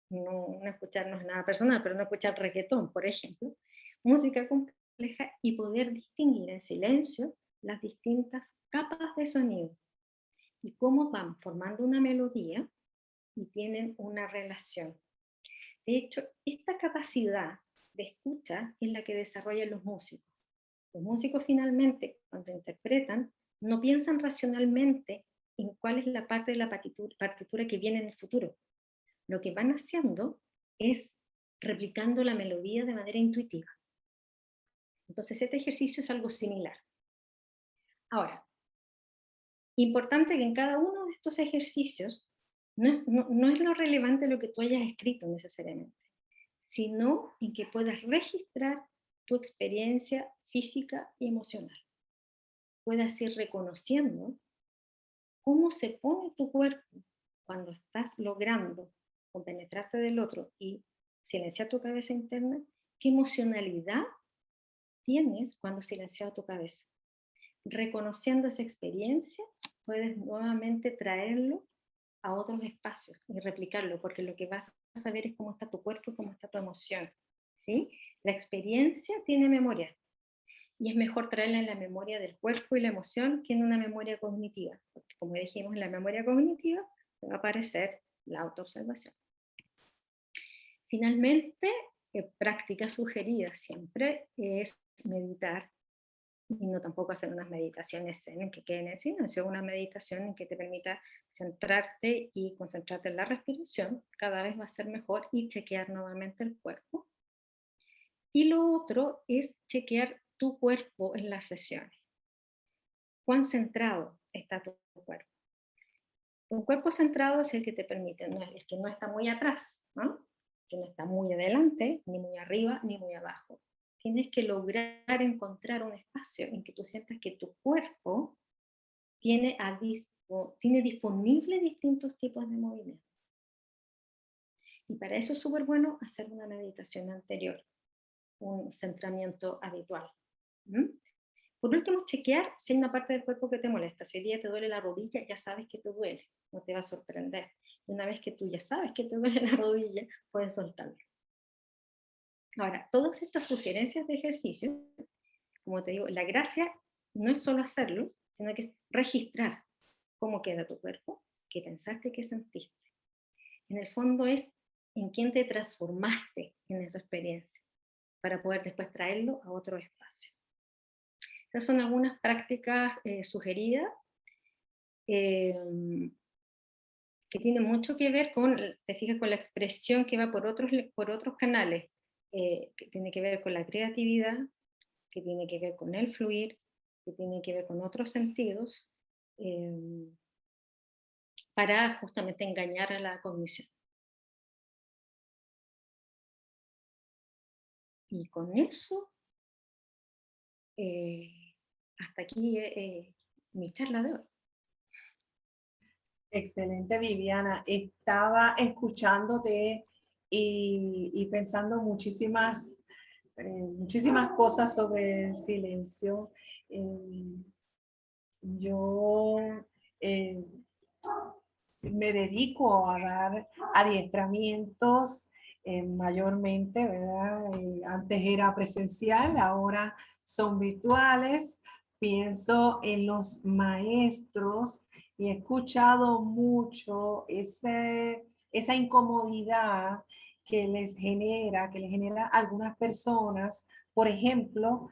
Speaker 2: no escuchar, no es nada personal, pero no escuchar reggaetón, por ejemplo, música compleja y poder distinguir en silencio las distintas capas de sonido y cómo van formando una melodía y tienen una relación. De hecho, esta capacidad de escucha es la que desarrollan los músicos. Los músicos finalmente, cuando interpretan, no piensan racionalmente en cuál es la parte de la partitura que viene en el futuro. Lo que van haciendo es replicando la melodía de manera intuitiva. Entonces, este ejercicio es algo similar. Ahora, importante que en cada uno de estos ejercicios no es lo relevante lo que tú hayas escrito necesariamente, sino en que puedas registrar tu experiencia física y emocional. Puedas ir reconociendo cómo se pone tu cuerpo cuando estás logrando compenetrarte del otro y silenciar tu cabeza interna, qué emocionalidad tienes cuando silencias tu cabeza. Reconociendo esa experiencia, puedes nuevamente traerlo a otros espacios y replicarlo, porque lo que vas a saber es cómo está tu cuerpo y cómo está tu emoción. ¿Sí? La experiencia tiene memoria, y es mejor traerla en la memoria del cuerpo y la emoción que en una memoria cognitiva, porque como dijimos, en la memoria cognitiva va a aparecer la autoobservación. Finalmente, práctica sugerida siempre es meditar, y no tampoco hacer unas meditaciones en que queden en silencio, una meditación en que te permita centrarte y concentrarte en la respiración, cada vez va a ser mejor, y chequear nuevamente el cuerpo. Y lo otro es chequear tu cuerpo en las sesiones. ¿Cuán centrado está tu cuerpo? Un cuerpo centrado es el que te permite, no es el que no está muy atrás, ¿no? Que no está muy adelante, ni muy arriba, ni muy abajo. Tienes que lograr encontrar un espacio en que tú sientas que tu cuerpo tiene disponible distintos tipos de movimiento. Y para eso es súper bueno hacer una meditación anterior, un centramiento habitual. ¿Mm? Por último, chequear si hay una parte del cuerpo que te molesta. Si hoy día te duele la rodilla, ya sabes que te duele, no te va a sorprender. Y una vez que tú ya sabes que te duele la rodilla, puedes soltarlo. Ahora, todas estas sugerencias de ejercicio, como te digo, la gracia no es solo hacerlo, sino que es registrar cómo queda tu cuerpo, qué pensaste, qué sentiste. En el fondo es en quién te transformaste en esa experiencia, para poder después traerlo a otro espacio. Estas son algunas prácticas sugeridas que tienen mucho que ver con, te fijas, con la expresión que va por otros canales, que tiene que ver con la creatividad, que tiene que ver con el fluir, que tiene que ver con otros sentidos, para justamente engañar a la cognición. Y con eso, eh, hasta aquí mi charla de hoy.
Speaker 1: Excelente, Viviana. Estaba escuchándote y pensando muchísimas cosas sobre el silencio. Eh, yo eh, me dedico a dar adiestramientos mayormente, ¿verdad? Antes era presencial, ahora son virtuales. Pienso en los maestros y he escuchado mucho esa incomodidad que les genera a algunas personas, por ejemplo,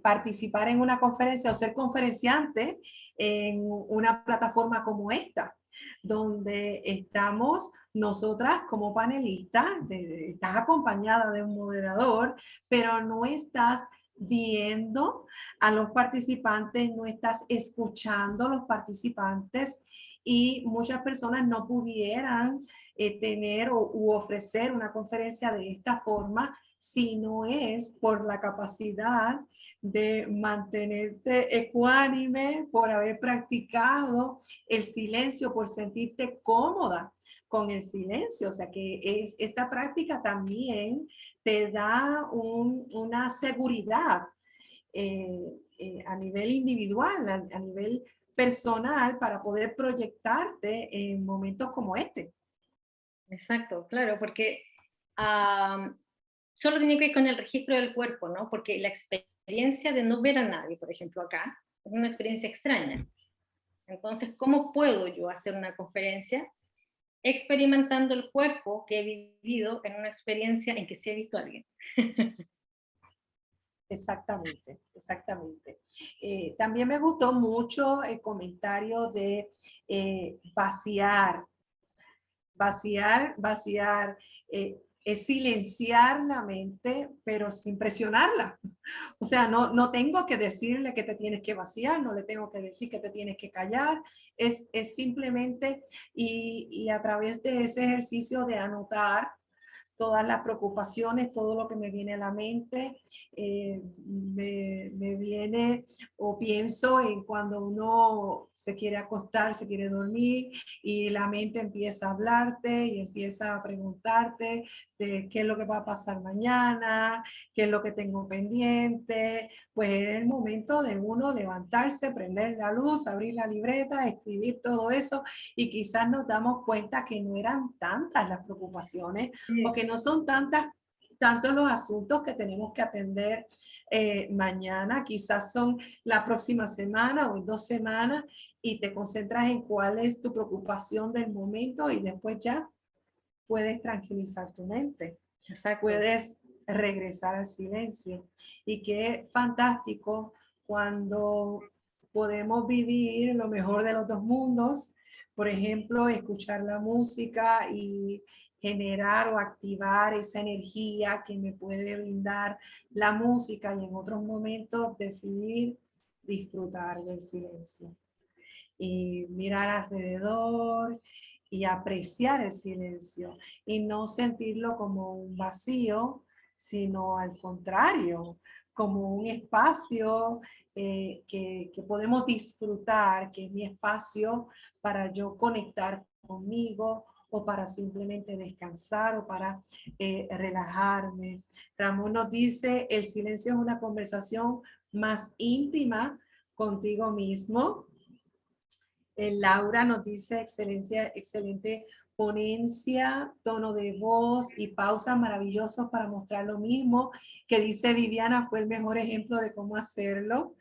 Speaker 1: participar en una conferencia o ser conferenciante en una plataforma como esta donde estamos nosotras como panelistas, estás acompañada de un moderador, pero no estás viendo a los participantes, no estás escuchando a los participantes y muchas personas no pudieran tener u ofrecer una conferencia de esta forma si no es por la capacidad de mantenerte ecuánime, por haber practicado el silencio, por sentirte cómoda con el silencio. O sea que esta práctica también te da una seguridad a nivel individual, a nivel personal, para poder proyectarte en momentos como este.
Speaker 2: Exacto, claro, porque solo tiene que ver con el registro del cuerpo, ¿no? Porque la experiencia de no ver a nadie, por ejemplo, acá, es una experiencia extraña. Entonces, ¿cómo puedo yo hacer una conferencia experimentando el cuerpo que he vivido en una experiencia en que sí he visto a alguien?
Speaker 1: Exactamente, exactamente. También me gustó mucho el comentario de vaciar, vaciar, es silenciar la mente, pero sin presionarla. O sea, no tengo que decirle que te tienes que vaciar, no le tengo que decir que te tienes que callar, es simplemente, y a través de ese ejercicio de anotar todas las preocupaciones, todo lo que me viene a la mente, me viene o pienso en cuando uno se quiere acostar, se quiere dormir y la mente empieza a hablarte y empieza a preguntarte de qué es lo que va a pasar mañana, qué es lo que tengo pendiente. Pues es el momento de uno levantarse, prender la luz, abrir la libreta, escribir todo eso y quizás nos damos cuenta que no eran tantas las preocupaciones o que no son tantos los asuntos que tenemos que atender mañana, quizás son la próxima semana o en 2 semanas y te concentras en cuál es tu preocupación del momento y después ya puedes tranquilizar tu mente,
Speaker 2: Exacto.
Speaker 1: puedes regresar al silencio. Y qué fantástico cuando podemos vivir lo mejor de los dos mundos, por ejemplo, escuchar la música y generar o activar esa energía que me puede brindar la música y en otros momentos decidir disfrutar del silencio y mirar alrededor y apreciar el silencio y no sentirlo como un vacío, sino al contrario, como un espacio que podemos disfrutar, que es mi espacio para yo conectar conmigo o para simplemente descansar o para relajarme. Ramón nos dice, el silencio es una conversación más íntima contigo mismo. Laura nos dice excelente ponencia, tono de voz y pausas maravillosos para mostrar lo mismo que dice Viviana, fue el mejor ejemplo de cómo hacerlo.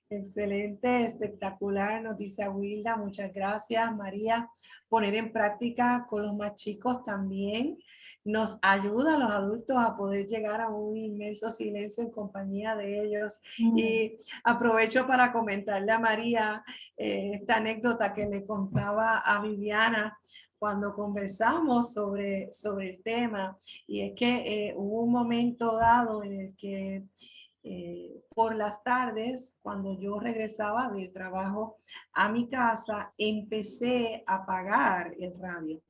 Speaker 1: Excelente, espectacular, nos dice Wilda, muchas gracias. María, poner en práctica con los más chicos también nos ayuda a los adultos a poder llegar a un inmenso silencio en compañía de ellos. Y aprovecho para comentarle a María esta anécdota que le contaba a Viviana cuando conversamos sobre el tema, y es que hubo un momento dado en el que Por las tardes, cuando yo regresaba del trabajo a mi casa, empecé a apagar el radio.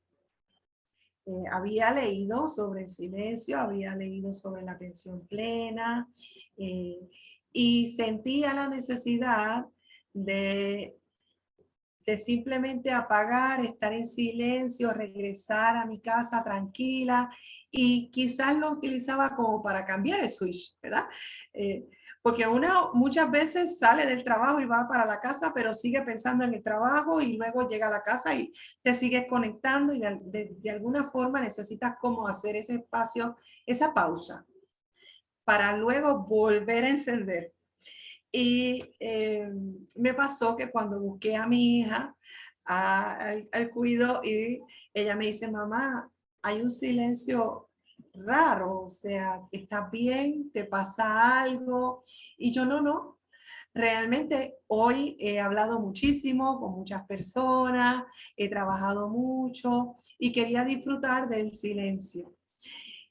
Speaker 1: Había leído sobre el silencio, había leído sobre la atención plena, eh, y sentía la necesidad de, de simplemente apagar, estar en silencio, regresar a mi casa tranquila, y quizás lo utilizaba como para cambiar el switch, ¿verdad? Eh, Porque uno muchas veces sale del trabajo y va para la casa, pero sigue pensando en el trabajo y luego llega a la casa y te sigues conectando, y de alguna forma necesitas como hacer ese espacio, esa pausa, para luego volver a encender. Y me pasó que cuando busqué a mi hija al cuido, y ella me dice, mamá, hay un silencio raro, o sea, ¿estás bien? ¿Te pasa algo? Y yo no. Realmente hoy he hablado muchísimo con muchas personas, he trabajado mucho y quería disfrutar del silencio.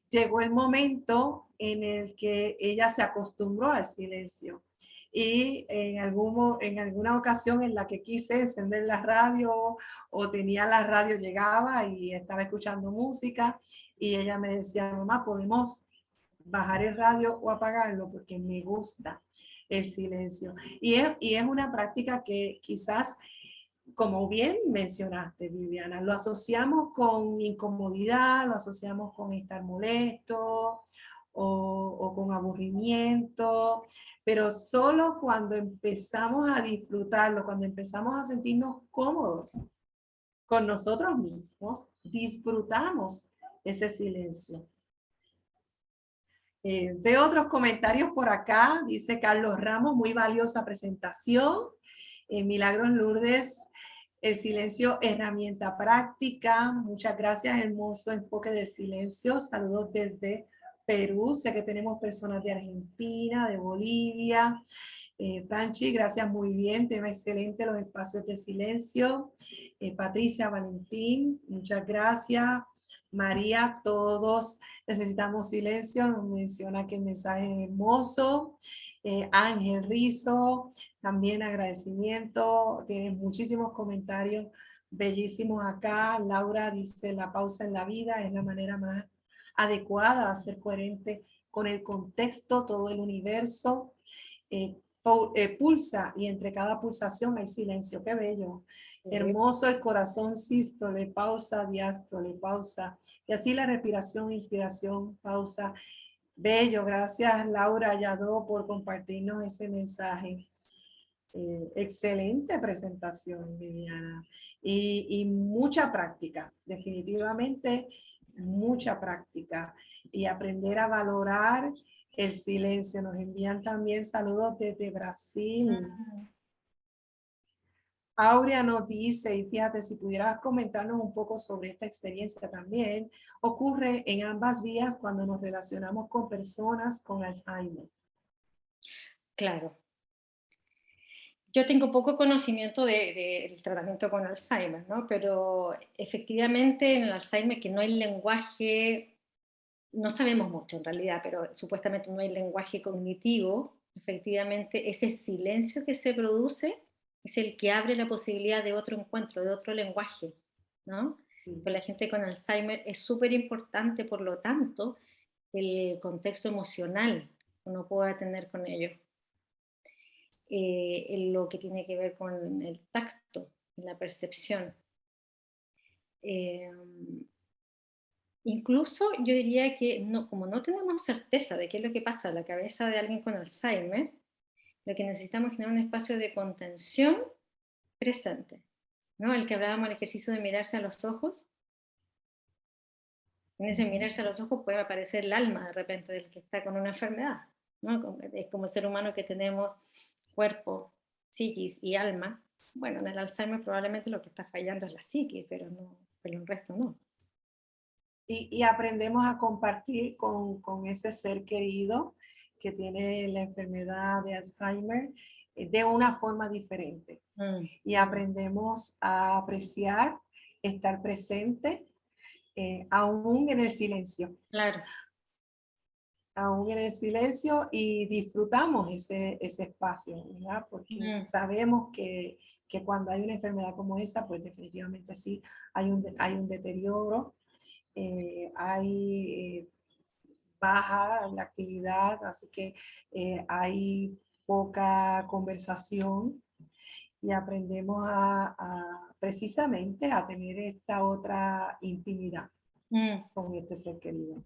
Speaker 1: Llegó el momento en el que ella se acostumbró al silencio. Y en alguna ocasión en la que quise encender la radio, o tenía la radio, llegaba y estaba escuchando música, y ella me decía, mamá, ¿podemos bajar el radio o apagarlo? Porque me gusta el silencio. Y es una práctica que quizás, como bien mencionaste, Viviana, lo asociamos con incomodidad, lo asociamos con estar molesto o con aburrimiento, pero solo cuando empezamos a disfrutarlo, cuando empezamos a sentirnos cómodos con nosotros mismos, disfrutamos ese silencio. Veo otros comentarios por acá. Dice Carlos Ramos, muy valiosa presentación. Milagros Lourdes, el silencio, herramienta práctica. Muchas gracias, hermoso enfoque del silencio. Saludos desde Perú. Sé que tenemos personas de Argentina, de Bolivia. Franchi, gracias, muy bien. Tema excelente, los espacios de silencio. Patricia Valentín, muchas gracias. María, todos necesitamos silencio. Nos menciona que el mensaje es hermoso. Ángel Rizo, también agradecimiento. Tienes muchísimos comentarios bellísimos acá. Laura dice, la pausa en la vida es la manera más adecuada a ser coherente con el contexto, todo el universo. Pulsa, y entre cada pulsación hay silencio. Qué bello. Hermoso el corazón, sístole, pausa, diástole, pausa. Y así la respiración, inspiración, pausa. Bello, gracias Laura Yadó por compartirnos ese mensaje. Excelente presentación, Viviana. Y mucha práctica, definitivamente mucha práctica. Y aprender a valorar el silencio. Nos envían también saludos desde Brasil. Aurea nos dice, y fíjate, si pudieras comentarnos un poco sobre esta experiencia también, ocurre en ambas vías cuando nos relacionamos con personas con Alzheimer.
Speaker 2: Claro. Yo tengo poco conocimiento del tratamiento con Alzheimer, ¿no? Pero efectivamente en el Alzheimer, que no hay lenguaje, no sabemos mucho en realidad, pero supuestamente no hay lenguaje cognitivo. Efectivamente, ese silencio que se produce es el que abre la posibilidad de otro encuentro, de otro lenguaje, ¿no?
Speaker 1: Sí.
Speaker 2: Con la gente con Alzheimer es súper importante, por lo tanto, el contexto emocional que uno pueda tener con ellos. En lo que tiene que ver con el tacto, la percepción. Incluso yo diría que no, como no tenemos certeza de qué es lo que pasa en la cabeza de alguien con Alzheimer, lo que necesitamos es generar un espacio de contención presente, ¿no? El que hablábamos, el ejercicio de mirarse a los ojos. En ese mirarse a los ojos puede aparecer el alma de repente del que está con una enfermedad, ¿no? Es como el ser humano que tenemos cuerpo, psiquis y alma. Bueno, en el Alzheimer probablemente lo que está fallando es la psiquis, pero el resto no.
Speaker 1: Y aprendemos a compartir con ese ser querido que tiene la enfermedad de Alzheimer de una forma diferente. Y aprendemos a apreciar, estar presente, aún en el silencio.
Speaker 2: Claro.
Speaker 1: aún en el silencio y disfrutamos ese espacio, ¿verdad? Porque sabemos que cuando hay una enfermedad como esa, pues definitivamente sí, hay un deterioro, hay baja la actividad, así que hay poca conversación y aprendemos precisamente a tener esta otra intimidad con este ser querido.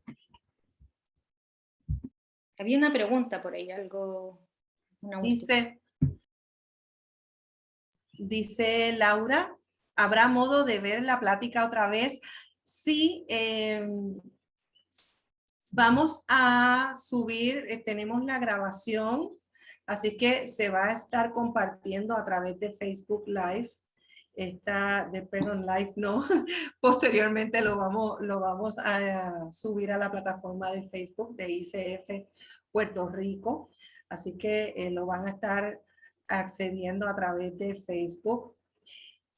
Speaker 2: Había una pregunta por ahí, algo...
Speaker 1: Dice Laura, ¿habrá modo de ver la plática otra vez? Sí, vamos a subir, tenemos la grabación, así que se va a estar compartiendo a través de Facebook Live. Perdón, Live no, posteriormente lo vamos a subir a la plataforma de Facebook de ICF Puerto Rico, así que lo van a estar accediendo a través de Facebook.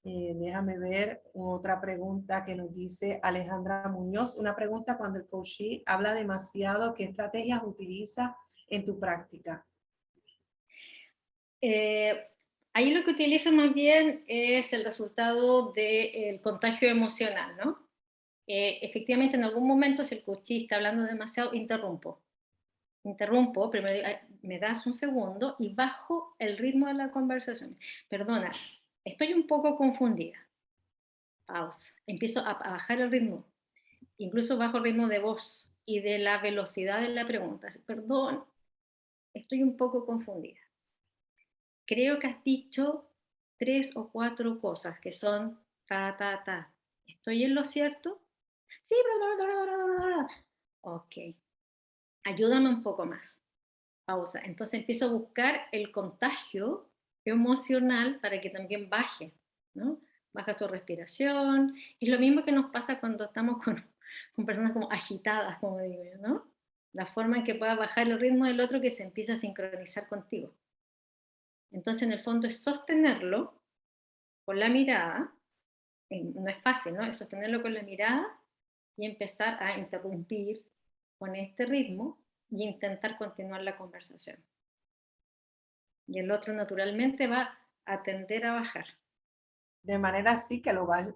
Speaker 1: Déjame ver otra pregunta que nos dice Alejandra Muñoz. Una pregunta: cuando el coachee habla demasiado, ¿qué estrategias utiliza en tu práctica?
Speaker 2: Ahí lo que utilizo más bien es el resultado del contagio emocional, ¿no? Efectivamente, en algún momento, si el coachee está hablando demasiado, interrumpo, primero me das un segundo y bajo el ritmo de la conversación. Perdona, estoy un poco confundida. Pausa. Empiezo a bajar el ritmo, incluso bajo el ritmo de voz y de la velocidad de la pregunta. Perdón, estoy un poco confundida. Creo que has dicho 3 o 4 cosas que son ta. ¿Estoy en lo cierto? Sí, pero... Ok. Ayúdame un poco más. Pausa. Entonces empiezo a buscar el contagio emocional para que también baje, ¿no? Baja su respiración. Es lo mismo que nos pasa cuando estamos con personas como agitadas, como digo yo, ¿no? La forma en que pueda bajar el ritmo del otro, que se empieza a sincronizar contigo. Entonces, en el fondo, es sostenerlo con la mirada. No es fácil, ¿no? Es sostenerlo con la mirada y empezar a interrumpir con este ritmo y intentar continuar la conversación. Y el otro naturalmente va a tender a bajar.
Speaker 1: De manera así que lo vas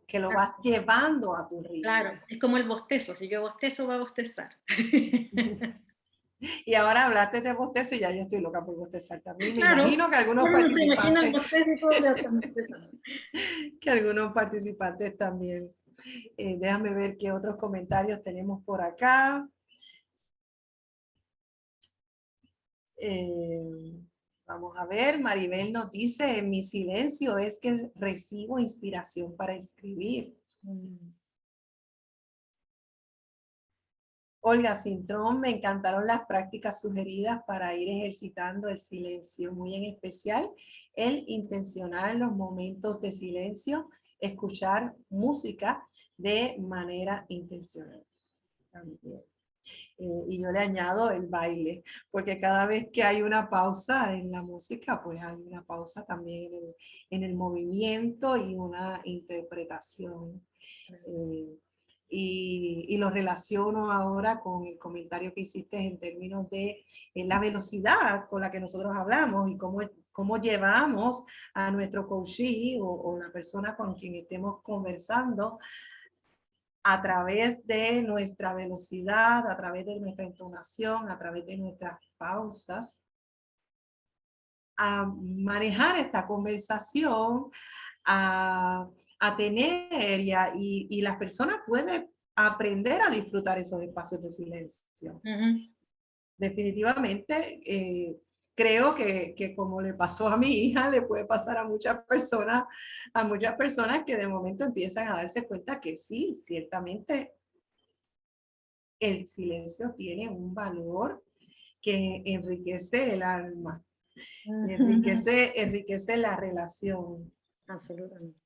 Speaker 1: llevando a tu ritmo.
Speaker 2: Claro, es como el bostezo. Si yo bostezo, va a bostezar.
Speaker 1: Y ahora hablaste de bostezo y ya yo estoy loca por bostezar también. Me
Speaker 2: Claro,
Speaker 1: imagino que algunos
Speaker 2: uno se imagina el
Speaker 1: participantes,
Speaker 2: bostezo y todo lo están bostezando.
Speaker 1: que algunos participantes también. Déjame ver qué otros comentarios tenemos por acá. Vamos a ver, Maribel nos dice: en mi silencio es que recibo inspiración para escribir. Olga Cintrón, me encantaron las prácticas sugeridas para ir ejercitando el silencio, muy en especial el intencionar en los momentos de silencio, escuchar música de manera intencional. También. Y yo le añado el baile, porque cada vez que hay una pausa en la música, pues hay una pausa también en el movimiento y una interpretación. Y lo relaciono ahora con el comentario que hiciste en términos de la velocidad con la que nosotros hablamos y cómo llevamos a nuestro coachee o la persona con quien estemos conversando a través de nuestra velocidad, a través de nuestra entonación, a través de nuestras pausas, a manejar esta conversación, a tener y las personas pueden aprender a disfrutar esos espacios de silencio. Definitivamente, creo que como le pasó a mi hija, le puede pasar a muchas personas que de momento empiezan a darse cuenta que sí, ciertamente el silencio tiene un valor que enriquece el alma, enriquece la relación.
Speaker 2: Absolutamente.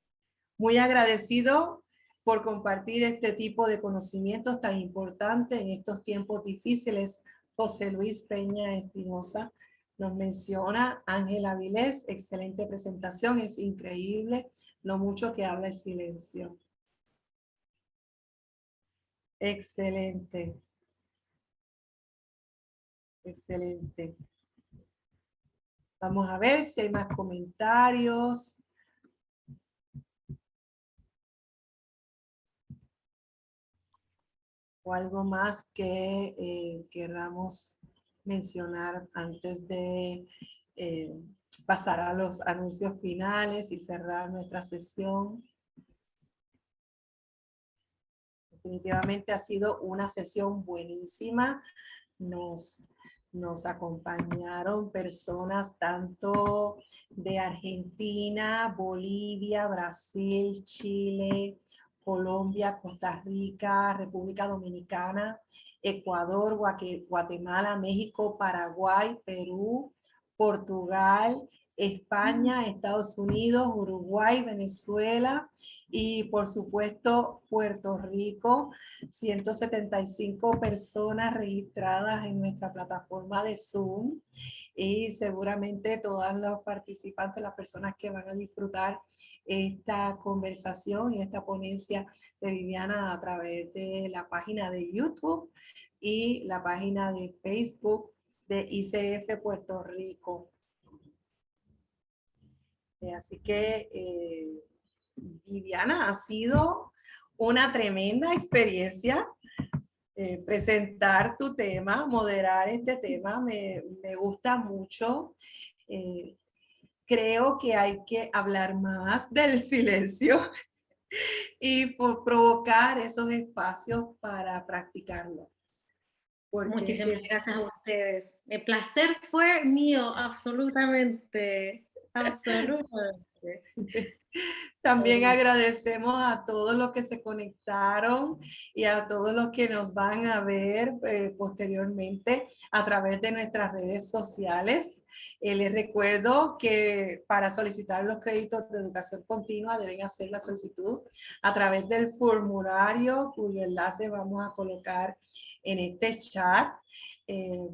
Speaker 1: Muy agradecido por compartir este tipo de conocimientos tan importantes en estos tiempos difíciles. José Luis Peña Espinosa nos menciona: Ángela Avilés, excelente presentación, es increíble lo mucho que habla el silencio. Excelente. Excelente. Vamos a ver si hay más comentarios. O algo más que queramos mencionar antes de pasar a los anuncios finales y cerrar nuestra sesión. Definitivamente ha sido una sesión buenísima. Nos acompañaron personas tanto de Argentina, Bolivia, Brasil, Chile, Colombia, Costa Rica, República Dominicana, Ecuador, Guatemala, México, Paraguay, Perú, Portugal, España, Estados Unidos, Uruguay, Venezuela y por supuesto Puerto Rico. 175 personas registradas en nuestra plataforma de Zoom y seguramente todos los participantes, las personas que van a disfrutar esta conversación y esta ponencia de Viviana a través de la página de YouTube y la página de Facebook de ICF Puerto Rico. Así que Viviana, ha sido una tremenda experiencia presentar tu tema, moderar este tema, me gusta mucho. Creo que hay que hablar más del silencio y provocar esos espacios para practicarlo.
Speaker 2: Muchísimas gracias a ustedes. El placer fue mío, absolutamente. Absolutamente.
Speaker 1: También agradecemos a todos los que se conectaron y a todos los que nos van a ver posteriormente a través de nuestras redes sociales. Les recuerdo que para solicitar los créditos de educación continua deben hacer la solicitud a través del formulario cuyo enlace vamos a colocar en este chat.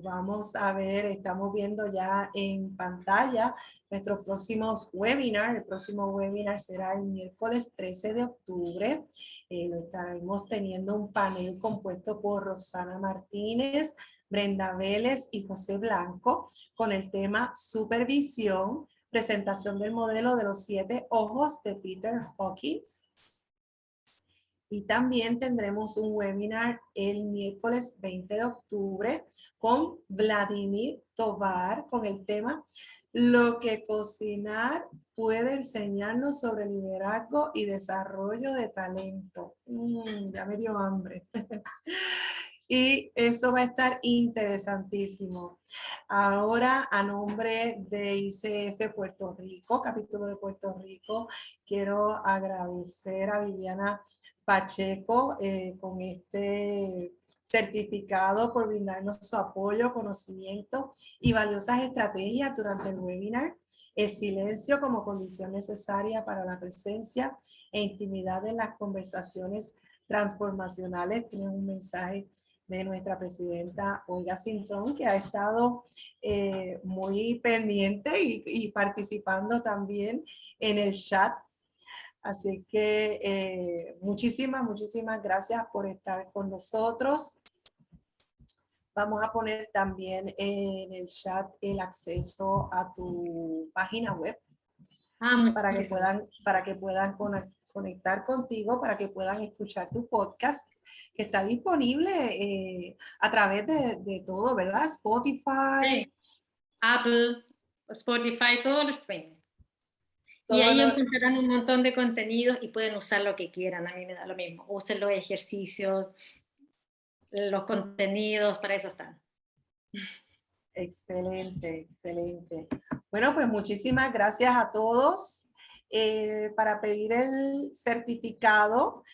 Speaker 1: Vamos a ver, estamos viendo ya en pantalla nuestros próximos webinars. El próximo webinar será el miércoles 13 de octubre. Lo estaremos teniendo un panel compuesto por Rosana Martínez, Brenda Vélez y José Blanco con el tema Supervisión, presentación del modelo de los 7 ojos de Peter Hawkins. Y también tendremos un webinar el miércoles 20 de octubre con Vladimir Tovar con el tema Lo que cocinar puede enseñarnos sobre liderazgo y desarrollo de talento. Ya me dio hambre. Y eso va a estar interesantísimo. Ahora, a nombre de ICF Puerto Rico, capítulo de Puerto Rico, quiero agradecer a Viviana Pacheco con este certificado por brindarnos su apoyo, conocimiento y valiosas estrategias durante el webinar. El silencio como condición necesaria para la presencia e intimidad en las conversaciones transformacionales. Tiene un mensaje de nuestra presidenta Olga Cintrón, que ha estado muy pendiente y participando también en el chat. Así que muchísimas gracias por estar con nosotros. Vamos a poner también en el chat el acceso a tu página web para que puedan conectar contigo, para que puedan escuchar tu podcast, que está disponible a través de todo, ¿verdad? Spotify.
Speaker 2: Sí. Apple, Spotify, todo el streaming. Y ahí encontrarán un montón de contenidos y pueden usar lo que quieran, a mí me da lo mismo. Usen los ejercicios, los contenidos, para eso están.
Speaker 1: Excelente, excelente. Bueno, pues muchísimas gracias a todos. Para pedir el certificado,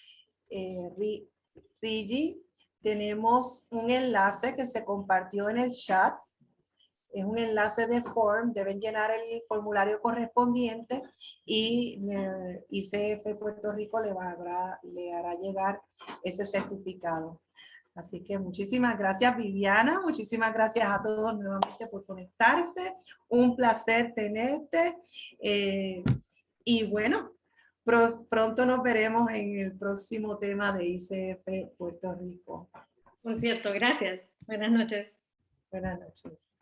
Speaker 1: Rigi, tenemos un enlace que se compartió en el chat. Es un enlace de form, deben llenar el formulario correspondiente y ICF Puerto Rico le hará llegar ese certificado. Así que muchísimas gracias, Viviana. Muchísimas gracias a todos nuevamente por conectarse. Un placer tenerte. Y bueno, pronto nos veremos en el próximo tema de ICF Puerto Rico.
Speaker 2: Por cierto, gracias. Buenas noches.
Speaker 1: Buenas noches.